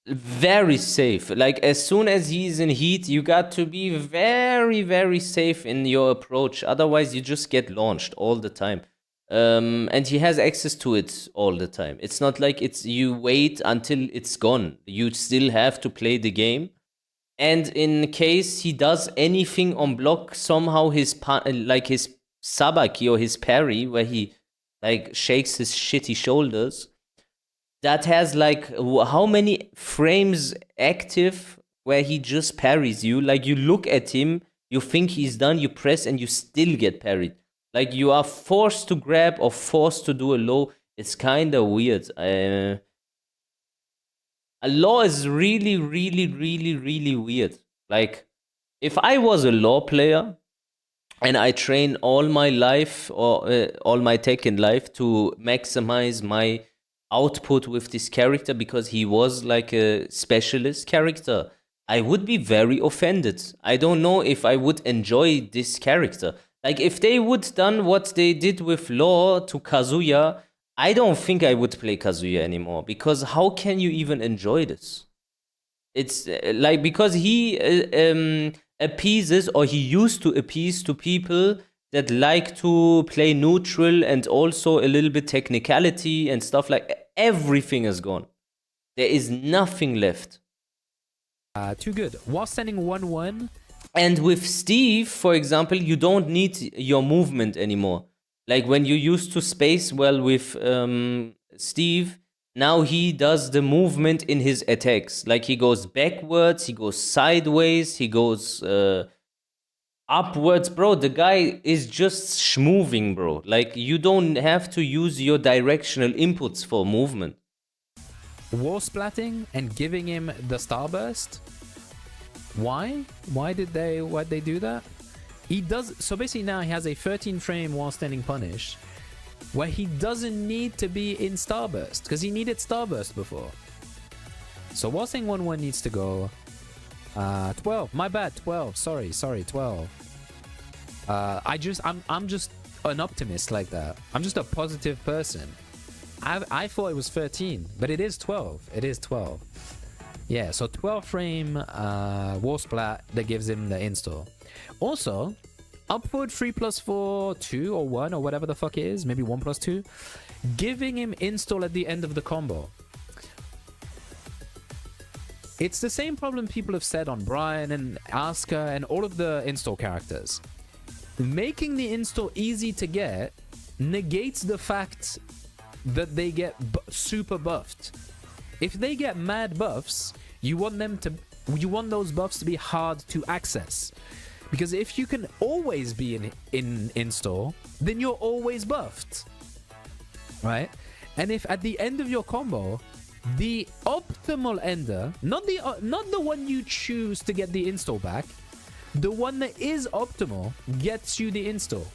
very safe. Like as soon as he's in heat, you got to be very, very safe in your approach. Otherwise, you just get launched all the time. And he has access to it all the time. It's not like it's you wait until it's gone. You still have to play the game. And in case he does anything on block, somehow his like his sabaki or his parry, where he like shakes his shitty shoulders, that has like how many frames active where he just parries you. Like you look at him, you think he's done, you press and you still get parried. Like you are forced to grab or forced to do a low. It's kind of weird. A law is really, really, really, really weird. Like if I was a law player and I train all my life or all my Tekken life to maximize my output with this character because he was like a specialist character, I would be very offended. I don't know if I would enjoy this character. Like if they would done what they did with Law to Kazuya, I don't think I would play Kazuya anymore, because how can you even enjoy this? It's like, because he appeases, or he used to appease to people that like to play neutral and also a little bit technicality and stuff. Like, everything is gone. There is nothing left. Too good. While standing 1-1, And with Steve, for example, you don't need your movement anymore. Like when you used to space well with Steve, now he does the movement in his attacks. Like he goes backwards, he goes sideways, he goes upwards. Bro, the guy is just schmoving, bro. Like you don't have to use your directional inputs for movement. wall splatting and giving him the starburst. Why? Why'd they do that? He does, so basically now he has a 13 frame while standing punish where he doesn't need to be in starburst because he needed starburst before. So while standing 1-1 needs to go 12. My bad, 12. Sorry, 12. I'm just an optimist like that. I'm just a positive person. I thought it was 13, but it is 12. It is 12. Yeah, so 12 frame wall splat that gives him the install. Also, upward 3+4, 2 or 1 or whatever the fuck it is, maybe 1+2, giving him install at the end of the combo. It's the same problem people have said on Brian and Asuka and all of the install characters. Making the install easy to get negates the fact that they get super buffed. If they get mad buffs, you want those buffs to be hard to access. Because if you can always be in install, then you're always buffed. Right? And if at the end of your combo, the optimal ender, not the one you choose to get the install back, the one that is optimal gets you the install.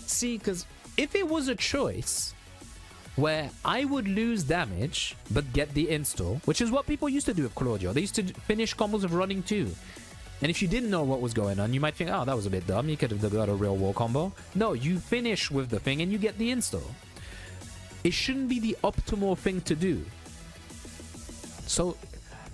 See, because if it was a choice where I would lose damage but get the install, which is what people used to do with Claudio. They used to finish combos of running 2. And if you didn't know what was going on, you might think, oh, that was a bit dumb. You could have got a real war combo. No, you finish with the thing and you get the install. It shouldn't be the optimal thing to do. So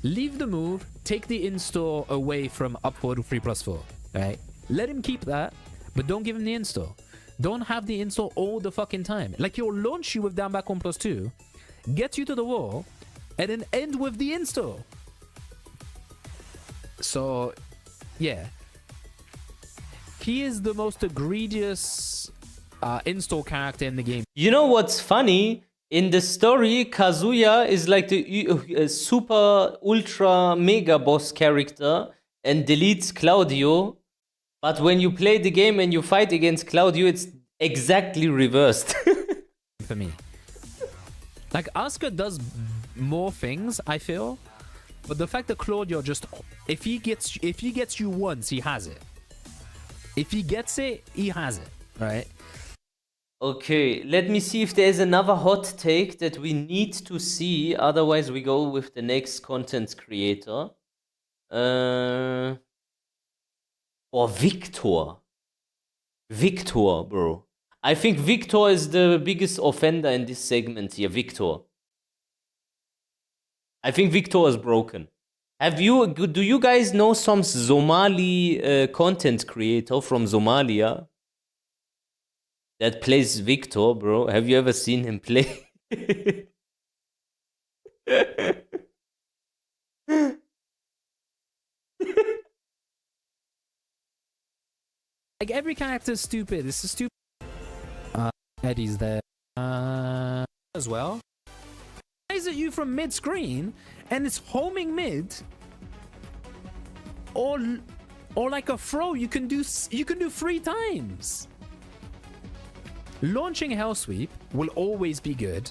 leave the move, take the install away from upward 3+4. Right? Let him keep that, but don't give him the install. Don't have the install all the fucking time. Like, he'll launch you with down back 1+2, get you to the wall, and then end with the install. So, yeah. He is the most egregious install character in the game. You know what's funny? In the story, Kazuya is like the super ultra mega boss character and deletes Claudio. But when you play the game and you fight against Claudio, it's exactly reversed. For me. Like, Asuka does more things, I feel. But the fact that Claudio just... If he gets you once, he has it. If he gets it, he has it. Right? Okay, let me see if there's another hot take that we need to see. Otherwise, we go with the next content creator. Or Victor. Victor, bro. I think Victor is the biggest offender in this segment here. Victor. I think Victor is broken. Do you guys know some Somali content creator from Somalia that plays Victor, bro? Have you ever seen him play? Like, every character is stupid. This is stupid. Eddie's there as well. Is it you from mid screen and it's homing mid, or like a throw you can do 3 times. Launching Hell Sweep will always be good.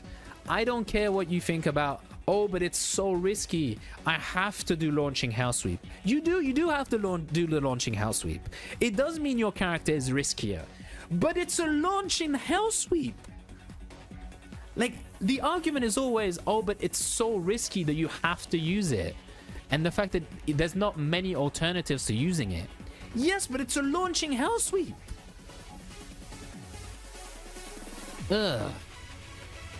I don't care what you think about, oh, but it's so risky, I have to do launching Hell Sweep. You do have to do the launching Hell Sweep. It does mean your character is riskier, but it's a launching Hell Sweep. Like, the argument is always, oh, but it's so risky that you have to use it. And the fact that there's not many alternatives to using it. Yes, but it's a launching Hell Sweep. Ugh.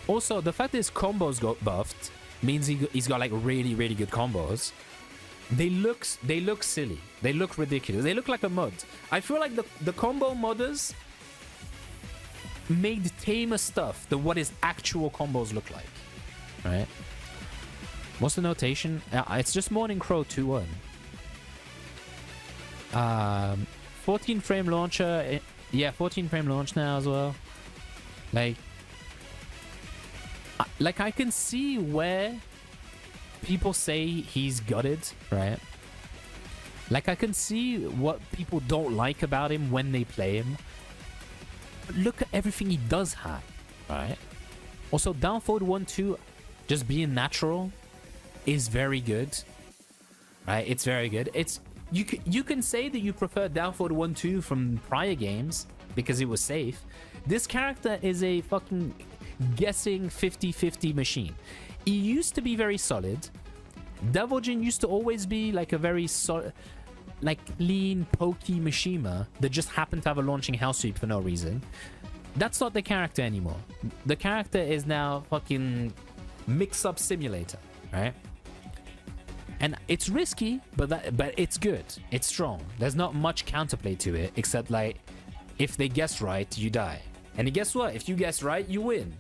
Also, the fact that his combos got buffed means he's got like really, really good combos. They look silly. They look ridiculous. They look like a mod. I feel like the combo modders made tamer stuff than what his actual combos look like. Right? What's the notation? It's just Morning Crow 2-1. 14 frame launcher. Yeah, 14 frame launch now as well. Like I can see where people say he's gutted, right? Like I can see what people don't like about him when they play him. But look at everything he does have, right? Also, down forward 1-2, just being natural is very good, right? It's very good. It's you can say that you prefer down forward 1-2 from prior games because it was safe. This character is a fucking guessing 50-50 machine. He used to be very solid. Deviljin used to always be like a very solid, like clean, pokey Mishima that just happened to have a launching house sweep for no reason. That's not the character anymore. The character is now fucking mix-up simulator, right? And it's risky, but it's good. It's strong. There's not much counterplay to it, except like if they guess right, you die. And guess what? If you guess right, you win.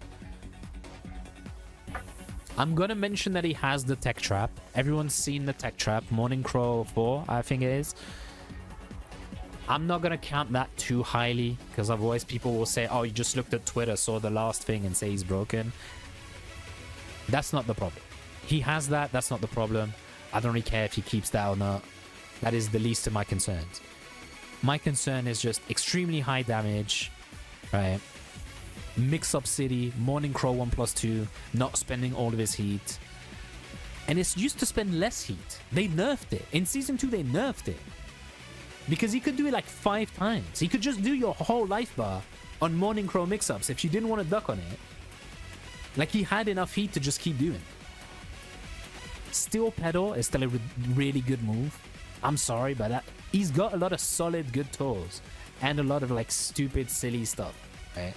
I'm gonna mention that he has the tech trap. Everyone's seen the tech trap. Morning Crow 4, I think it is. I'm not gonna count that too highly, because otherwise people will say, oh, you just looked at Twitter, saw the last thing and say he's broken. That's not the problem. He has that, that's not the problem. I don't really care if he keeps that or not. That is the least of my concerns. My concern is just extremely high damage, right? Mix-up city, Morning Crow 1+2, not spending all of his heat. And it's used to spend less heat. They nerfed it. In Season 2, they nerfed it. Because he could do it like 5 times. He could just do your whole life bar on Morning Crow mix-ups if you didn't want to duck on it. Like, he had enough heat to just keep doing it. Steel Pedal is still a really good move. I'm sorry, but he's got a lot of solid, good tools. And a lot of, like, stupid, silly stuff, right?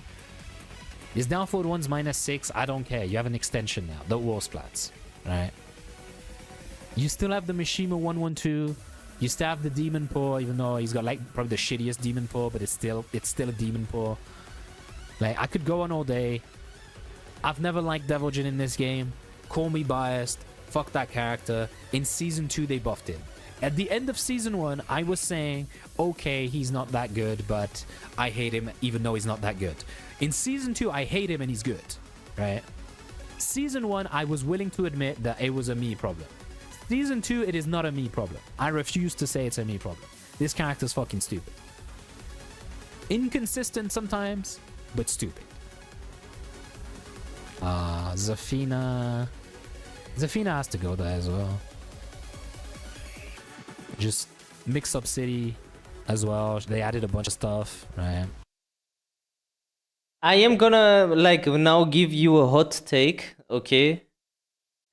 His down forward one's -6. I don't care. You have an extension now. The War Splats, right? You still have the Mishima 112. You still have the Demon Paw, even though he's got, like, probably the shittiest Demon Paw, but it's still a Demon Paw. Like, I could go on all day. I've never liked Deviljin in this game. Call me biased. Fuck that character. In Season 2, they buffed him. At the end of Season 1, I was saying, okay, he's not that good, but I hate him even though he's not that good. In Season 2, I hate him and he's good, right? Season 1, I was willing to admit that it was a me problem. Season 2, it is not a me problem. I refuse to say it's a me problem. This character's fucking stupid. Inconsistent sometimes, but stupid. Zafina... Zafina has to go there as well. Just mix up city as well. They added a bunch of stuff, right? I am gonna like now give you a hot take, okay?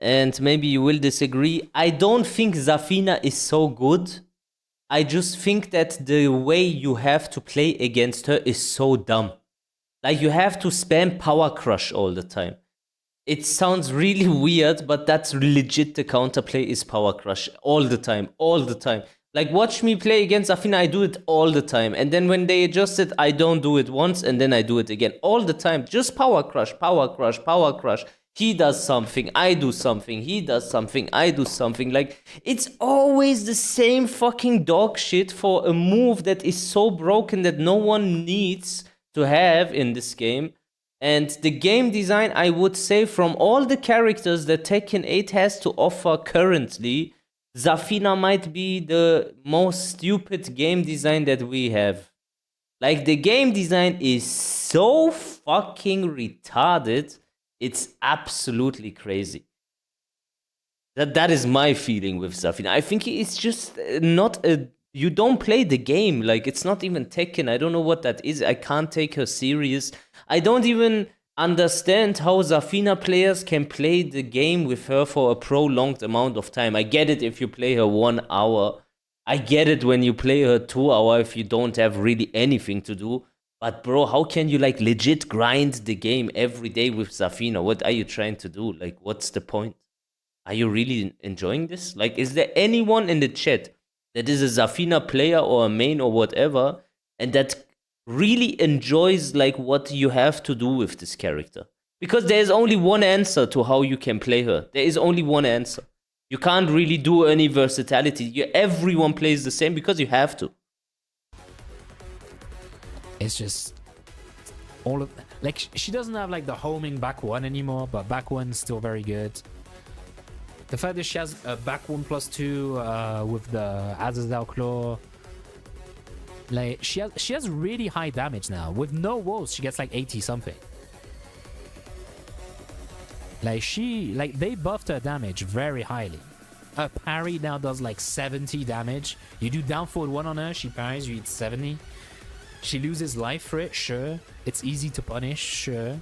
And maybe you will disagree. I don't think Zafina is so good. I just think that the way you have to play against her is so dumb. Like, you have to spam Power Crush all the time. It sounds really weird, but that's legit. The counterplay is Power Crush all the time, all the time. Like, watch me play against Zafina, I do it all the time. And then when they adjust it, I don't do it once, and then I do it again. All the time, just Power Crush, Power Crush, Power Crush. He does something, I do something, he does something, I do something. Like, it's always the same fucking dog shit for a move that is so broken that no one needs to have in this game. And the game design, I would say, from all the characters that Tekken 8 has to offer currently, Zafina might be the most stupid game design that we have. Like, the game design is so fucking retarded, it's absolutely crazy. That is my feeling with Zafina. I think it's just not a... You don't play the game. Like, it's not even Tekken. I don't know what that is. I can't take her serious. I don't even understand how Zafina players can play the game with her for a prolonged amount of time. I get it if you play her 1 hour. I get it when you play her 2 hours if you don't have really anything to do. But bro, how can you like legit grind the game every day with Zafina? What are you trying to do? Like, what's the point? Are you really enjoying this? Like, is there anyone in the chat that is a Zafina player or a main or whatever, and that really enjoys like what you have to do with this character? Because there is only one answer to how you can play her. There is only one answer. You can't really do any versatility. Everyone plays the same because you have to. It's just all of like she doesn't have like the homing back one anymore, but back one's still very good. The fact that she has a back 1+2 with the Azazel Claw, like she has really high damage now. With no walls, she gets like 80 something. Like they buffed her damage very highly. Her parry now does like 70 damage. You do down forward 1 on her, she parries, you hit 70. She loses life for it, sure. It's easy to punish, sure.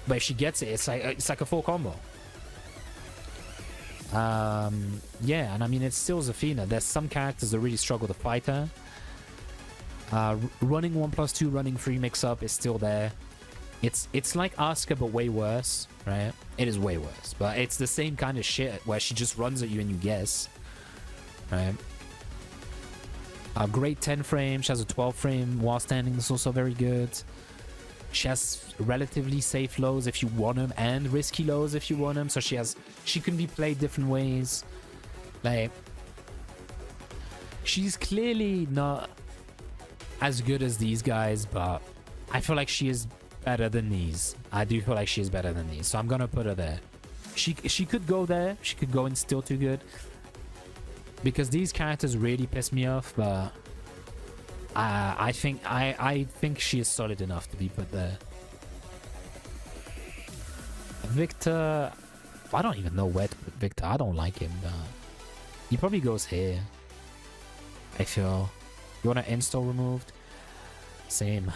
But if she gets it, it's like a full combo. Yeah, and I mean it's still Zafina. There's some characters that really struggle to fight her. Running 1+2, running 3 mix-up is still there. It's like Asuka but way worse, right? It is way worse, but it's the same kind of shit where she just runs at you and you guess, right? A great 10 frame. She has a 12 frame while standing. That's also very good. She has relatively safe lows if you want them, and risky lows if you want them. So she can be played different ways. Like, she's clearly not as good as these guys, but I feel like she is better than these. I do feel like she is better than these, so I'm gonna put her there. She could go there. She could go in still too good, because these characters really piss me off. But I think she is solid enough to be put there. Victor, I don't even know where to put Victor. I don't like him. He probably goes here. I feel. You want to install removed? Same.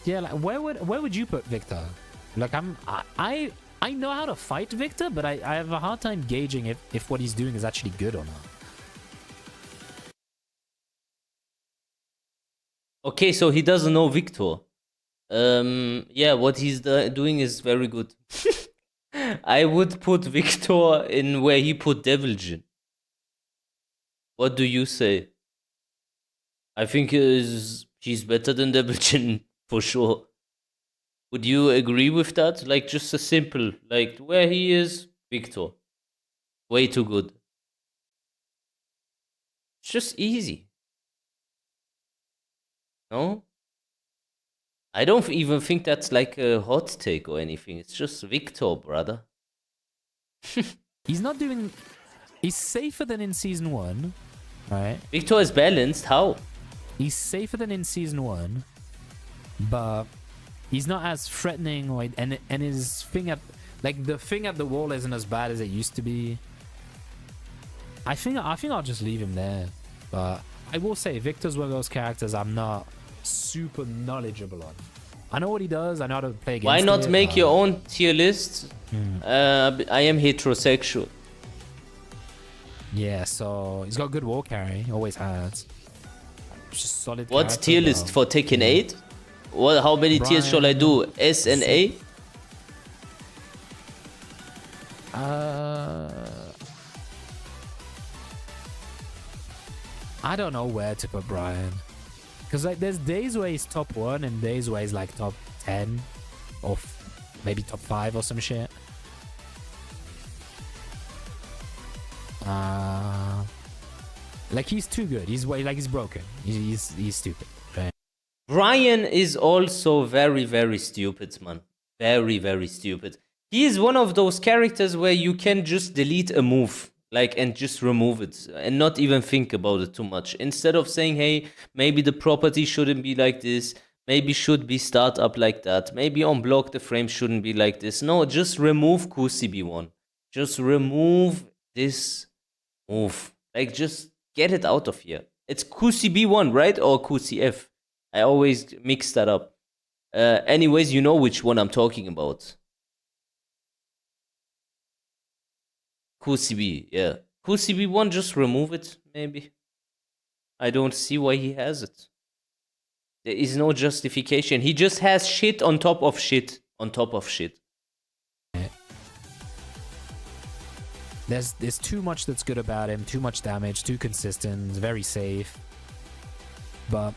Yeah, like where would you put Victor? Like I know how to fight Victor, but I have a hard time gauging if what he's doing is actually good or not. Okay, so he doesn't know Victor. Yeah, what he's doing is very good. I would put Victor in where he put Devil Jin. What do you say? I think he's better than Devil Jin for sure. Would you agree with that? Like just a simple, like where he is, Victor. Way too good. It's just easy. No? I don't even think that's like a hot take or anything. It's just Victor, brother. He's not doing... He's safer than in Season 1, right? Victor is balanced. How? He's safer than in Season 1, but he's not as threatening, like, and his thing at... Like, the thing at the wall isn't as bad as it used to be. I think I'll just leave him there. But I will say, Victor's one of those characters I'm not super knowledgeable on. I know what he does. I know how to play against Why not it, make your own tier list? I am heterosexual. Yeah, so he's got good wall carry. Always has. Just solid. What's tier list for Tekken 8? What? How many tiers shall I do? S and A? I don't know where to put Brian. Because like, there's days where he's top 1 and days where he's like top 10 or maybe top 5 or some shit. Like he's too good. He's broken. He's stupid. Right? Brian is also very, very stupid, man. Very, very stupid. He is one of those characters where you can just delete a move, like, and just remove it and not even think about it too much. Instead of saying, hey, maybe the property shouldn't be like this, maybe should be start up like that, maybe unblock the frame shouldn't be like this. No, just remove QCB1. Just remove this move. Like, just get it out of here. It's QCB1, right? Or QCF. I always mix that up. Anyways, you know which one I'm talking about. QCB, yeah. QCB1, just remove it, maybe. I don't see why he has it. There is no justification. He just has shit on top of shit on top of shit. There's too much that's good about him, too much damage, too consistent, very safe. But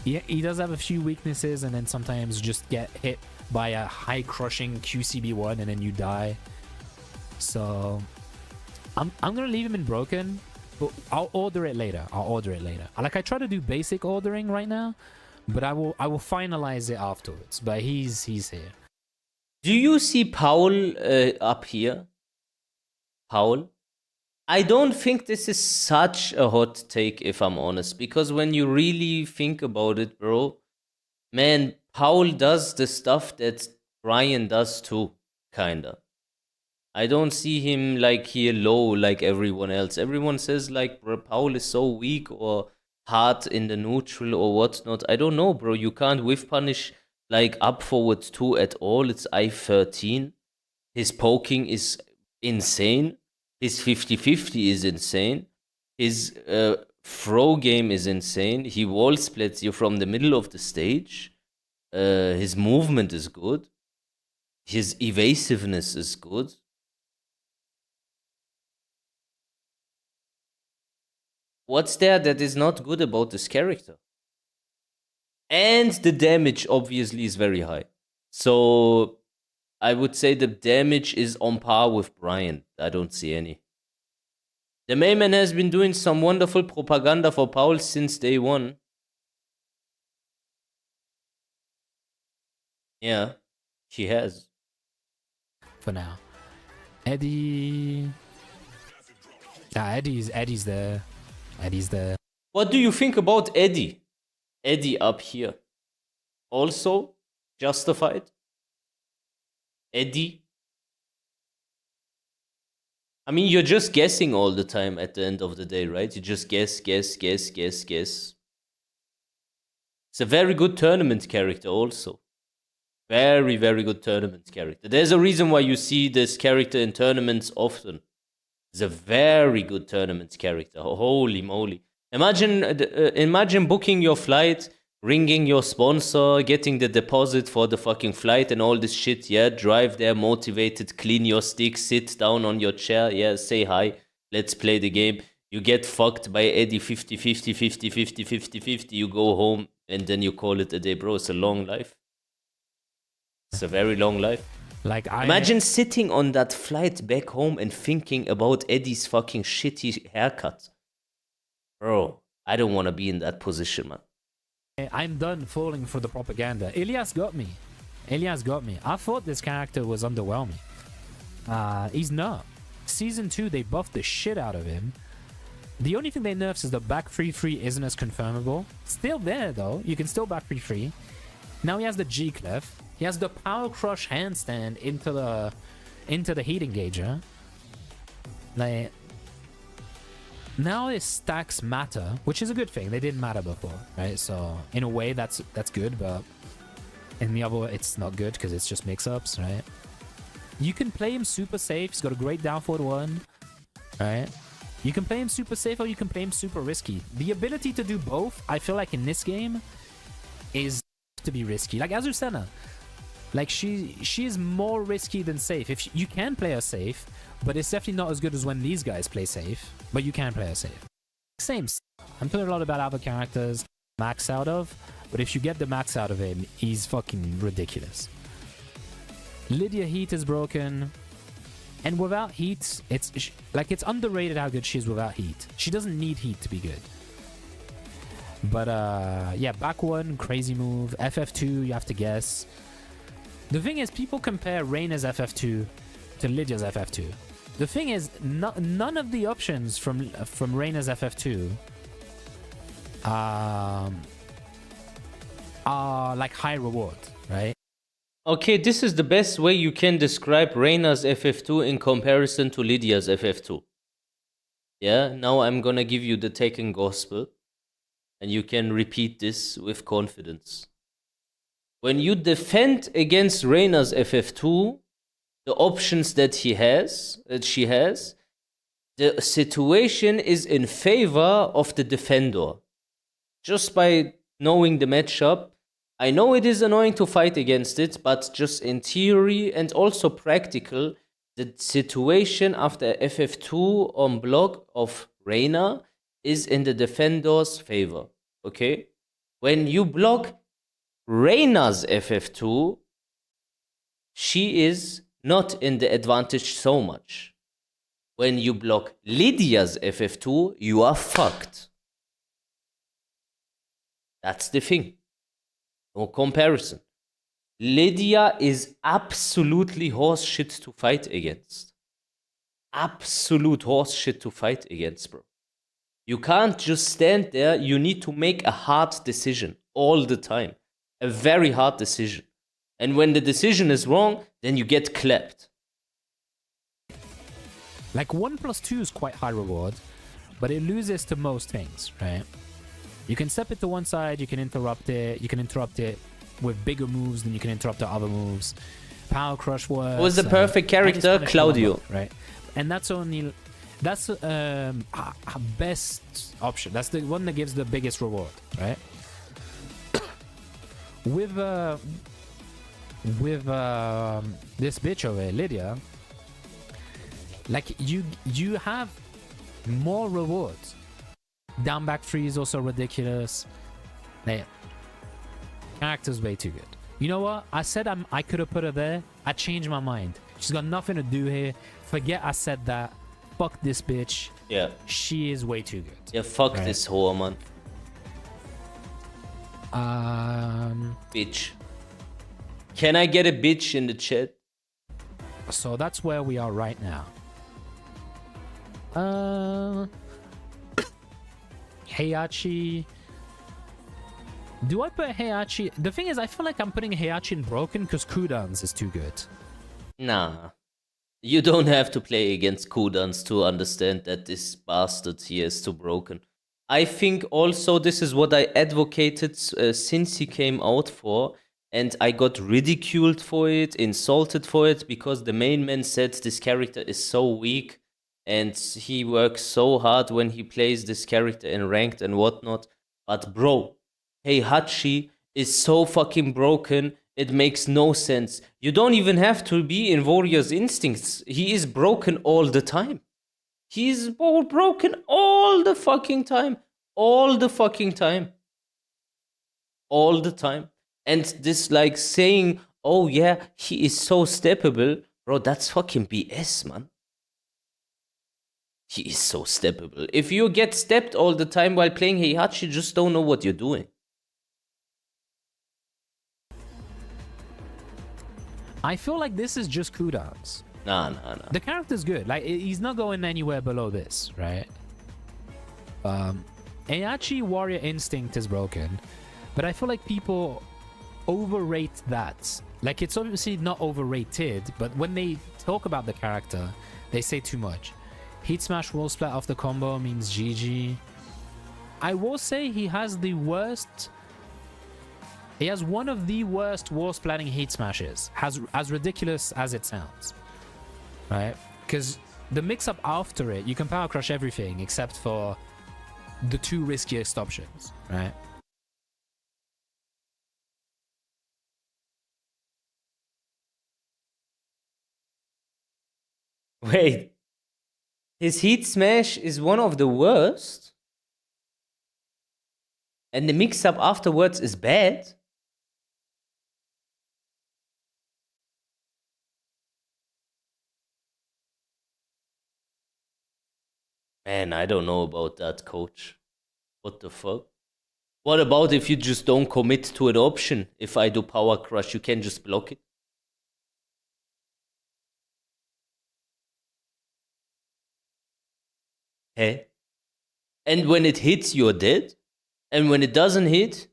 he does have a few weaknesses, and then sometimes just get hit by a high crushing QCB1 and then you die. So I'm gonna leave him in broken, but I'll order it later. Like, I try to do basic ordering right now, but I will finalize it afterwards. But he's here. Do you see Paul up here? Paul? I don't think this is such a hot take, if I'm honest, because when you really think about it, bro, man, Paul does the stuff that Brian does too, kinda. I don't see him like here low like everyone else. Everyone says like, bro, Paul is so weak or hard in the neutral or whatnot. I don't know, bro. You can't whiff punish like up forward 2 at all. It's I-13. His poking is insane. His 50-50 is insane. His throw game is insane. He wall splits you from the middle of the stage. His movement is good. His evasiveness is good. What's there that is not good about this character? And the damage obviously is very high. So I would say the damage is on par with Brian. I don't see any. The main man has been doing some wonderful propaganda for Paul since day one. Yeah, he has. For now. Eddie... Eddie's there. Eddie's there. What do you think about Eddie? Eddie up here. Also justified? Eddie? I mean, you're just guessing all the time at the end of the day, right? You just guess. It's a very good tournament character also. Very, very good tournament character. There's a reason why you see this character in tournaments often. It's a very good tournament character. Holy moly. Imagine booking your flight, ringing your sponsor, getting the deposit for the fucking flight and all this shit, yeah? Drive there motivated, clean your stick, sit down on your chair, yeah? Say hi, let's play the game. You get fucked by Eddie 50-50, 50-50, 50-50, you go home and then you call it a day. Bro, it's a long life. It's a very long life. Like, Imagine sitting on that flight back home and thinking about Eddie's fucking shitty haircut. Bro, I don't want to be in that position, man. I'm done falling for the propaganda. Ilias got me. I thought this character was underwhelming. He's not. Season 2, they buffed the shit out of him. The only thing they nerfed is the back 3-3 isn't as confirmable. Still there, though. You can still back 3-3. Now he has the G-Clef. He has the Power Crush handstand into the heat engager. Like, now his stacks matter, which is a good thing. They didn't matter before, right? So in a way, that's good, but in the other, it's not good because it's just mix-ups, right? You can play him super safe. He's got a great down forward 1, right? You can play him super safe or you can play him super risky. The ability to do both, I feel like in this game, is to be risky. Like Azucena. Like, she is more risky than safe. You can play her safe, but it's definitely not as good as when these guys play safe. But you can play her safe. Same. I'm talking a lot about other characters max out of, but if you get the max out of him, he's fucking ridiculous. Lydia Heat is broken, and without Heat, it's underrated how good she is without Heat. She doesn't need Heat to be good. But yeah, back 1, crazy move. FF2, you have to guess. The thing is, people compare Reyna's FF2 to Lydia's FF2. The thing is, none of the options from Reyna's FF2 are like high reward, right? Okay, this is the best way you can describe Reyna's FF2 in comparison to Lydia's FF2. Yeah, now I'm gonna give you the Tekken Gospel, and you can repeat this with confidence. When you defend against Reyna's FF2, the options that she has, the situation is in favor of the defender. Just by knowing the matchup, I know it is annoying to fight against it, but just in theory and also practical, the situation after FF2 on block of Reyna is in the defender's favor. Okay? When you block Reyna's FF2, she is not in the advantage so much. When you block Lydia's FF2, you are fucked. That's the thing. No comparison. Lydia is absolutely horse shit to fight against. Absolute horse shit to fight against, bro. You can't just stand there. You need to make a hard decision all the time. A very hard decision. And when the decision is wrong, then you get clapped. Like 1+2 is quite high reward, but it loses to most things, right? You can step it to one side, you can interrupt it. You can interrupt it with bigger moves than you can interrupt the other moves. Power Crush works. Who was the perfect character? Claudio. Right? And that's a best option. That's the one that gives the biggest reward, right? With this bitch over here, Lydia, like you have more rewards. Down back free is also ridiculous. Like, character's way too good. You know what? I said I could have put her there. I changed my mind. She's got nothing to do here. Forget I said that. Fuck this bitch. Yeah. She is way too good. Yeah, fuck Right. this whore, man. Bitch. Can I get a bitch in the chat? So that's where we are right now. Heihachi. Do I put Heihachi? The thing is, I feel like I'm putting Heihachi in broken because cooldowns is too good. Nah. You don't have to play against cooldowns to understand that this bastard here is too broken. I think also this is what I advocated since he came out for, and I got ridiculed for it, insulted for it, because the main man said this character is so weak, and he works so hard when he plays this character in ranked and whatnot. But bro, Heihachi is so fucking broken, it makes no sense. You don't even have to be in Warrior's Instincts. He is broken all the time. He's broken all the fucking time. All the fucking time. All the time. And this like saying, oh yeah, he is so steppable. Bro, that's fucking BS, man. He is so steppable. If you get stepped all the time while playing Heihachi, you just don't know what you're doing. I feel like this is just cooldowns. Nah. The character's good. Like, he's not going anywhere below this, right? Heihachi Warrior Instinct is broken, but I feel like people overrate that. Like, it's obviously not overrated, but when they talk about the character, they say too much. Heat Smash Wall Splat off the combo means GG. I will say he has the worst... He has one of the worst wall splatting Heat Smashes, as ridiculous as it sounds. Right? Because the mix-up after it, you can power crush everything except for the two riskiest options, right? Wait. His Heat Smash is one of the worst? And the mix-up afterwards is bad? Man, I don't know about that, coach. What the fuck? What about if you just don't commit to an option? If I do power crush, you can just block it? Hey? And when it hits, you're dead? And when it doesn't hit,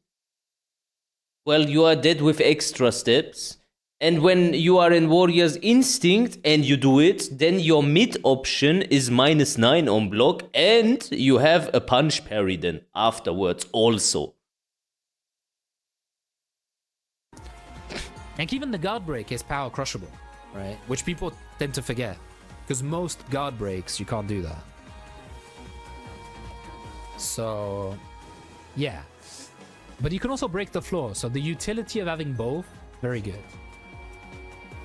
well, you are dead with extra steps. And when you are in Warrior's Instinct and you do it, then your mid option is -9 on block, and you have a punch parry then afterwards also. And even the guard break is power crushable, right? Which people tend to forget. Because most guard breaks, you can't do that. So, yeah. But you can also break the floor. So the utility of having both, very good.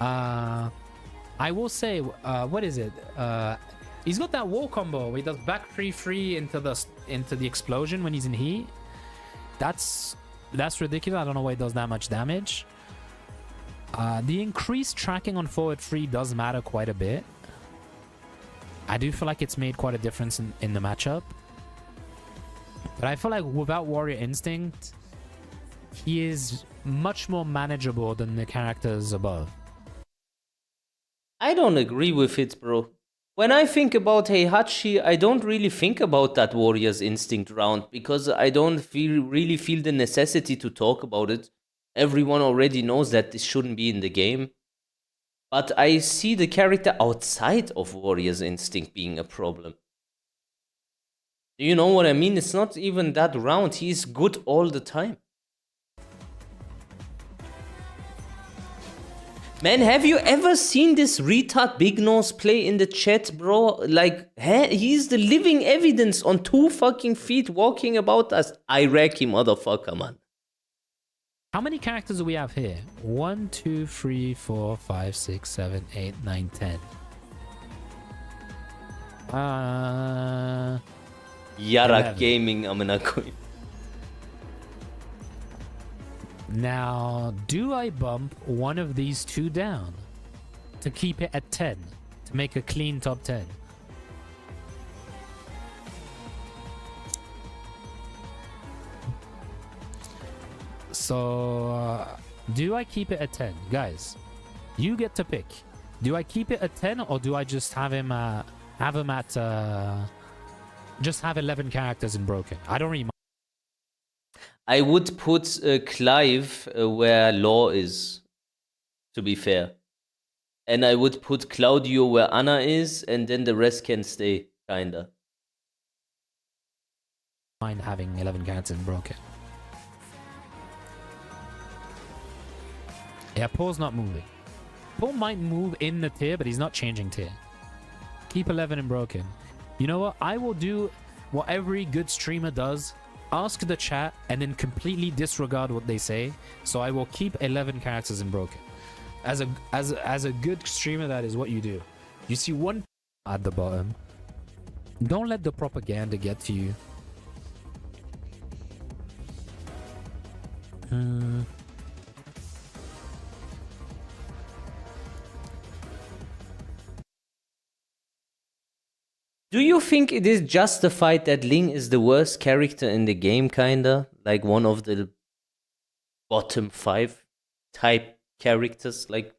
I will say, what is it? He's got that wall combo where he does back free into the explosion when he's in heat. That's ridiculous. I don't know why he does that much damage. The increased tracking on forward free does matter quite a bit. I do feel like it's made quite a difference in the matchup. But I feel like without Warrior Instinct, he is much more manageable than the characters above. I don't agree with it, bro. When I think about Heihachi, I don't really think about that Warrior's Instinct round because I don't really feel the necessity to talk about it. Everyone already knows that this shouldn't be in the game. But I see the character outside of Warrior's Instinct being a problem. You know what I mean? It's not even that round. He's good all the time. Man, have you ever seen this retard Big Nose play in the chat, bro? Like, he's the living evidence on 2 fucking feet walking about as Iraqi motherfucker, man. How many characters do we have here? 1, 2, 3, 4, 5, 6, 7, 8, 9, 10. Yarak 11. Gaming, Amenakoi. Now, do I bump one of these 2 down to keep it at 10? To make a clean top 10? So, do I keep it at 10? Guys, you get to pick. Do I keep it at 10 or do I just have him at... just have 11 characters in Broken? I don't really mind. I would put Clive where Law is, to be fair. And I would put Claudio where Anna is, and then the rest can stay, kinda. Mind having 11 characters in Broken. Yeah, Paul's not moving. Paul might move in the tier, but he's not changing tier. Keep 11 in Broken. You know what? I will do what every good streamer does. Ask the chat and then completely disregard what they say. So I will keep 11 characters in Broken. As a good streamer, that is what you do. You see one at the bottom. Don't let the propaganda get to you. Do you think it is justified that Ling is the worst character in the game, kinda? Like one of the bottom 5 type characters? Like,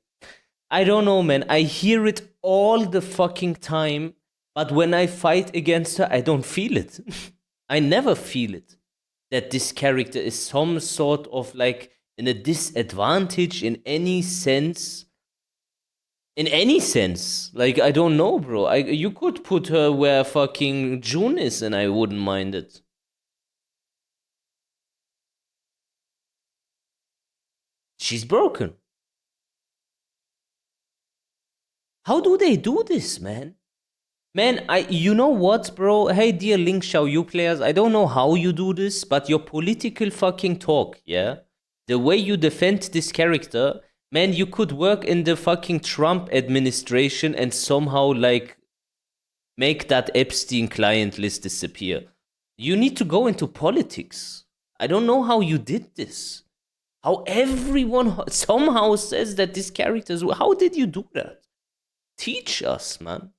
I don't know, man. I hear it all the fucking time, but when I fight against her, I don't feel it. I never feel it. That this character is some sort of like in a disadvantage in any sense. In any sense. Like, I don't know, bro. You could put her where fucking June is and I wouldn't mind it. She's broken. How do they do this, man? Man, you know what, bro? Hey, dear Link Xiaoyu players, I don't know how you do this, but your political fucking talk, yeah? The way you defend this character... Man, you could work in the fucking Trump administration and somehow, like, make that Epstein client list disappear. You need to go into politics. I don't know how you did this. How everyone somehow says that this character is... How did you do that? Teach us, man.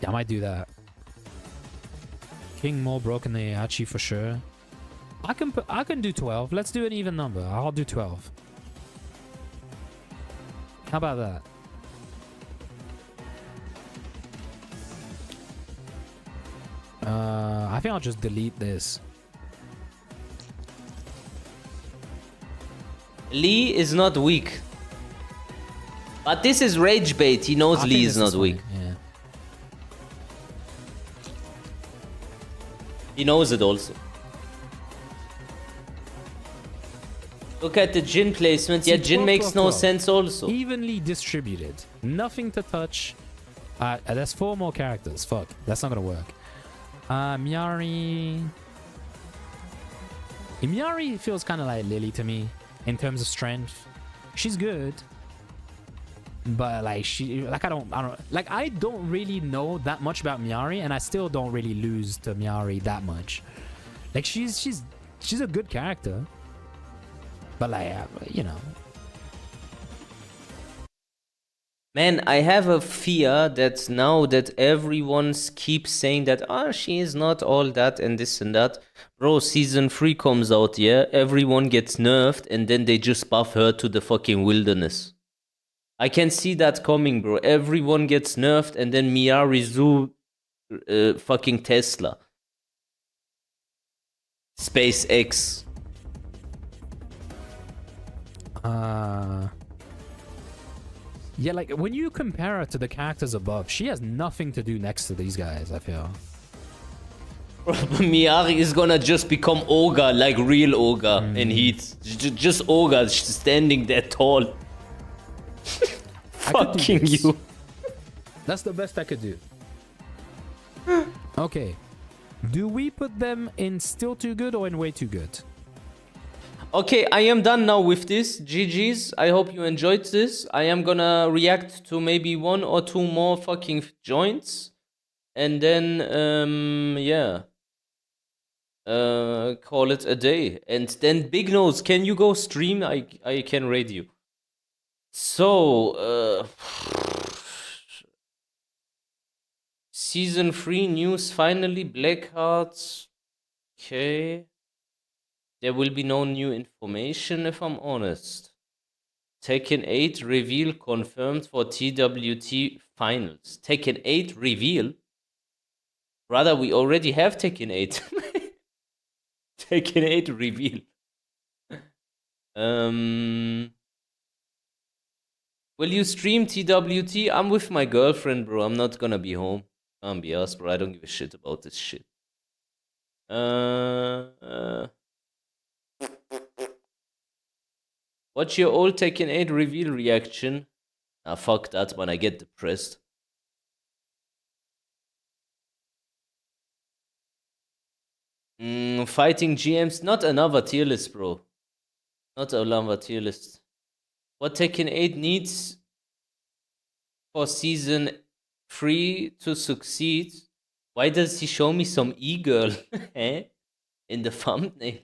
Yeah, I might do that. King more broken than Heihachi for sure. I can do 12. Let's do an even number. I'll do 12. How about that? I think I'll just delete this. Lee is not weak. But this is rage bait. He knows Lee is not weak. Yeah. He knows it also. Look at the Jin placement. Yeah, Jin makes no sense also. Evenly distributed. Nothing to touch. There's 4 more characters. Fuck, that's not gonna work. Miari. Miari feels kind of like Lily to me in terms of strength. She's good, but like I don't really know that much about Miari, and I still don't really lose to Miari that much. Like she's a good character, but like you know. Man, I have a fear that now that everyone keeps saying that, she is not all that and this and that. Bro, season 3 comes out, yeah? Everyone gets nerfed and then they just buff her to the fucking wilderness. I can see that coming, bro. Everyone gets nerfed and then Miarizu fucking Tesla. SpaceX. Yeah, like when you compare her to the characters above, she has nothing to do next to these guys, I feel. Miari is gonna just become Ogre, like real Ogre in Heat. Just Ogre, standing there tall. Fucking you. That's the best I could do. Okay. Do we put them in still too good or in way too good? Okay, I am done now with this. GG's. I hope you enjoyed this. I am gonna react to maybe 1 or 2 more fucking joints. And then, yeah. Call it a day. And then Big Nose, can you go stream? I can raid you. So, Season 3 news finally. Blackhearts. Okay. There will be no new information if I'm honest. Tekken 8 reveal confirmed for TWT finals. Tekken 8 reveal? Rather, we already have Tekken 8. Tekken 8 reveal. Will you stream TWT? I'm with my girlfriend, bro. I'm not gonna be home. Can't be asked, bro. I don't give a shit about this shit. What's your old Tekken 8 reveal reaction? Ah, fuck that, man. I get depressed. Fighting GMs. Not another tier list, bro. Not another tier list. What Tekken 8 needs for Season 3 to succeed? Why does he show me some e-girl in the thumbnail?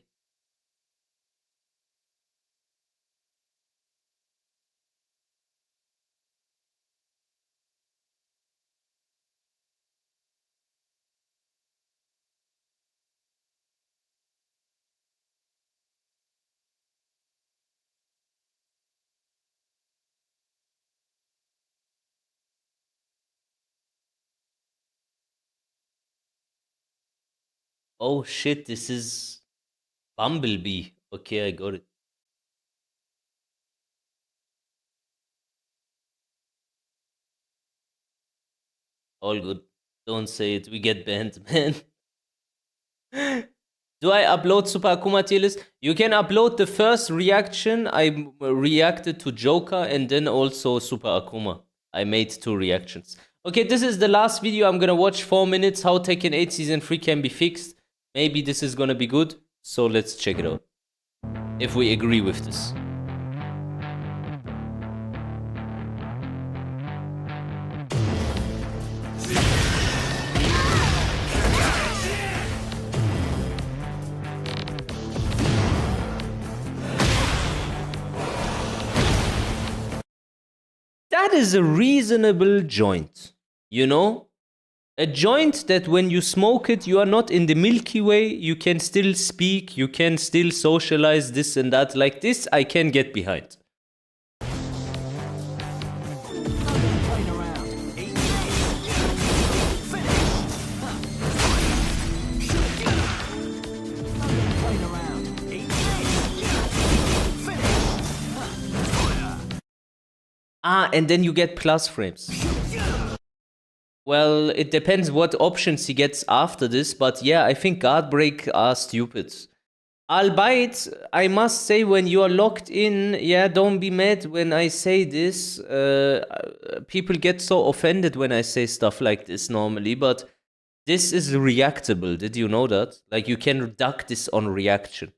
Oh shit, this is Bumblebee. Okay, I got it. All good. Don't say it. We get banned, man. Do I upload Super Akuma tier list? You can upload the first reaction. I reacted to Joker and then also Super Akuma. I made 2 reactions. Okay, this is the last video. I'm gonna watch 4 minutes how Tekken 8 Season 3 can be fixed. Maybe this is gonna be good. So let's check it out. If we agree with this. That is a reasonable joint, you know? A joint that when you smoke it, you are not in the Milky Way, you can still speak, you can still socialize, this and that. Like this, I can get behind. Ah, and then you get plus frames. Well, it depends what options he gets after this, but yeah, I think guard break are stupid. Albeit, I must say, when you are locked in, yeah, don't be mad when I say this. People get so offended when I say stuff like this normally, but this is reactable. Did you know that? Like, you can duck this on reaction.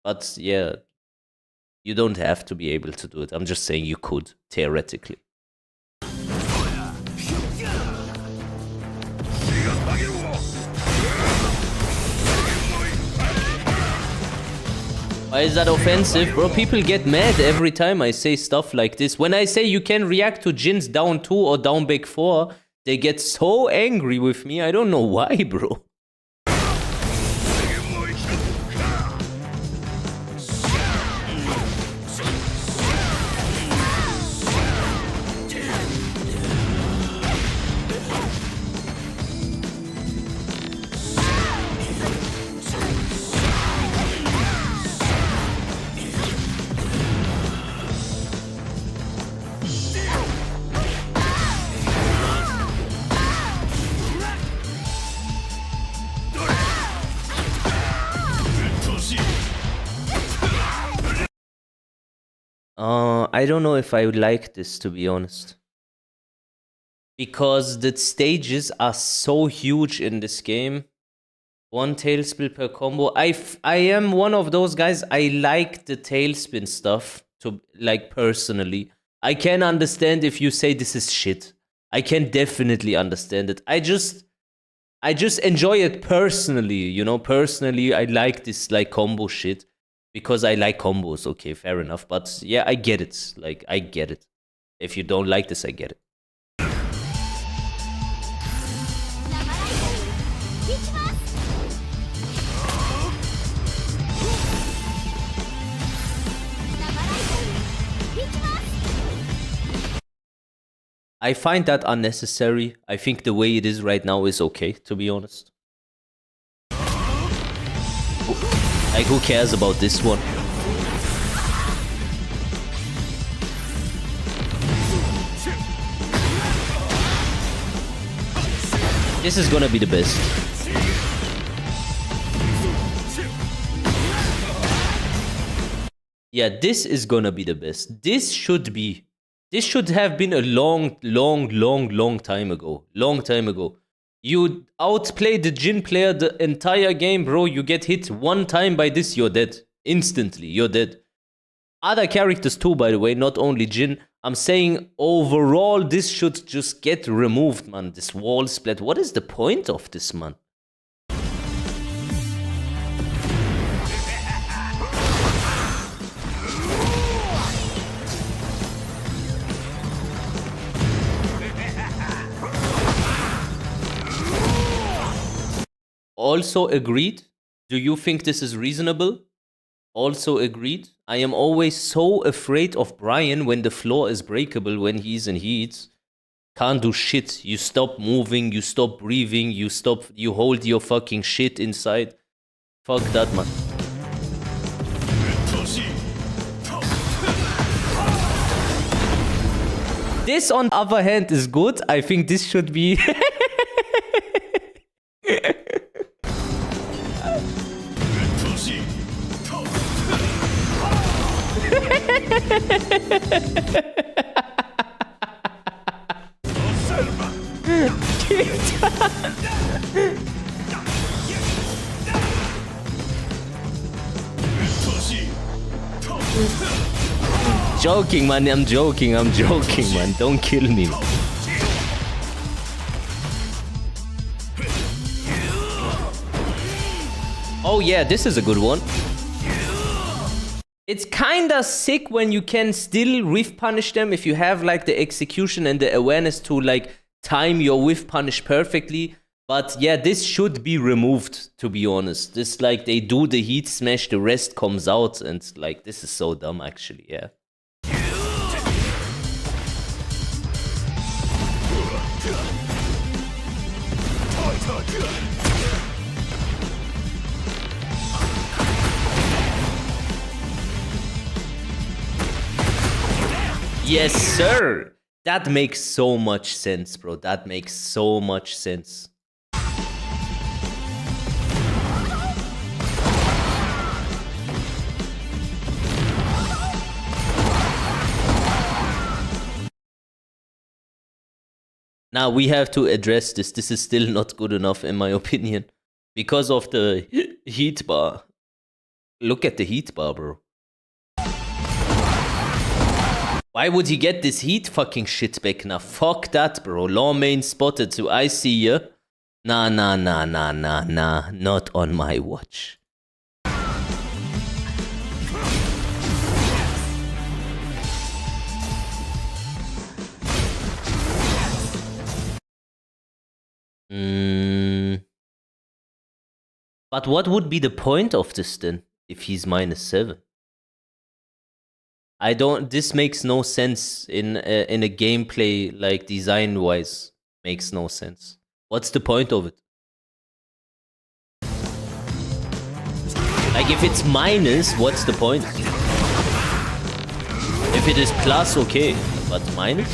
But yeah, you don't have to be able to do it. I'm just saying you could, theoretically. Why is that offensive? Bro, people get mad every time I say stuff like this. When I say you can react to Jin's down 2 or down big 4, they get so angry with me. I don't know why, bro. I don't know if I would like this, to be honest. Because the stages are so huge in this game. 1 tailspin per combo. I am one of those guys, I like the tailspin stuff, to like, personally. I can understand if you say this is shit. I can definitely understand it. I just enjoy it personally, you know? Personally, I like this, like, combo shit. Because I like combos, okay, fair enough. But yeah, I get it. Like, I get it. If you don't like this, I get it. I find that unnecessary. I think the way it is right now is okay, to be honest. Like, who cares about this one? This is gonna be the best. Yeah, this is gonna be the best. This should have been a long time ago. Long time ago. You outplay the Jin player the entire game, bro. You get hit 1 time by this, you're dead. Instantly, you're dead. Other characters too, by the way, not only Jin. I'm saying overall, this should just get removed, man. This wall split. What is the point of this, man? Also agreed. Do you think this is reasonable? Also agreed. I am always so afraid of Brian when the floor is breakable when he's in heat. Can't do shit. You stop moving, you stop breathing, you hold your fucking shit inside. Fuck that, man. This, on the other hand, is good. I think this should be... Joking, man. I'm joking, man. Don't kill me. Oh yeah, this is a good one. It's kinda sick when you can still whiff punish them if you have like the execution and the awareness to like time your whiff punish perfectly. But yeah, this should be removed, to be honest. This, like, they do the heat smash, the rest comes out, and like, this is so dumb actually, yeah. Yes, sir! That makes so much sense, bro. That makes so much sense. Now we have to address this. This is still not good enough, in my opinion, because of the heat bar. Look at the heat bar, bro. Why would he get this heat fucking shit back now? Fuck that, bro. Law main spotted, so I see ya. Nah. Not on my watch. But what would be the point of this then, if he's -7? This makes no sense in a gameplay, like design-wise. Makes no sense. What's the point of it? Like, if it's minus, what's the point? If it is plus, okay. But minus?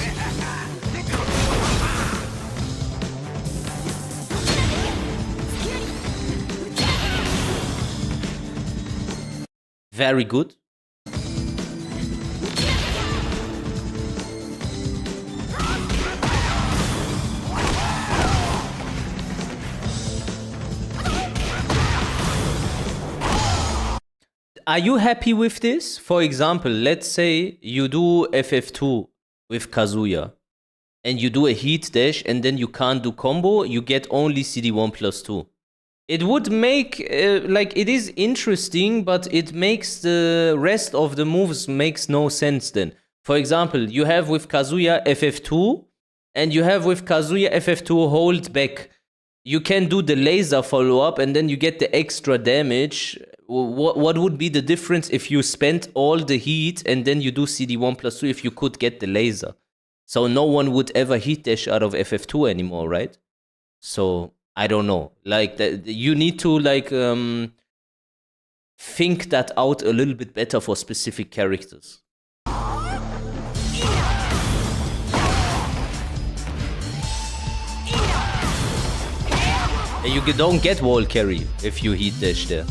Very good. Are you happy with this? For example, let's say you do FF2 with Kazuya and you do a heat dash and then you can't do combo, you get only CD1 plus 2. It would make, like, it is interesting, but it makes the rest of the moves makes no sense then. For example, you have with Kazuya FF2 and you have with Kazuya FF2 hold back. You can do the laser follow-up and then you get the extra damage. What would be the difference if you spent all the heat and then you do CD1 plus 2 if you could get the laser? So no one would ever heat dash out of FF2 anymore, right? So I don't know. Like, you need to, like, think that out a little bit better for specific characters. And you don't get wall carry if you heat dash there.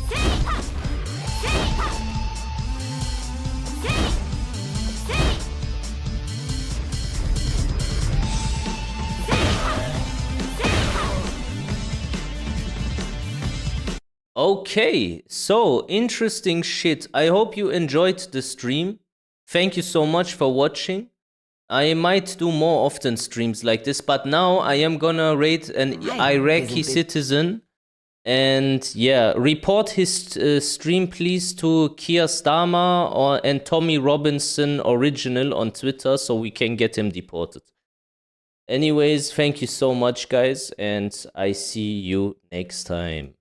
Okay, so interesting shit. I hope you enjoyed the stream. Thank you so much for watching. I might do more often streams like this, but now I am gonna rate an Iraqi citizen. And yeah, report his stream please to Kiastama and Tommy Robinson Original on Twitter so we can get him deported. Anyways, thank you so much, guys, and I see you next time.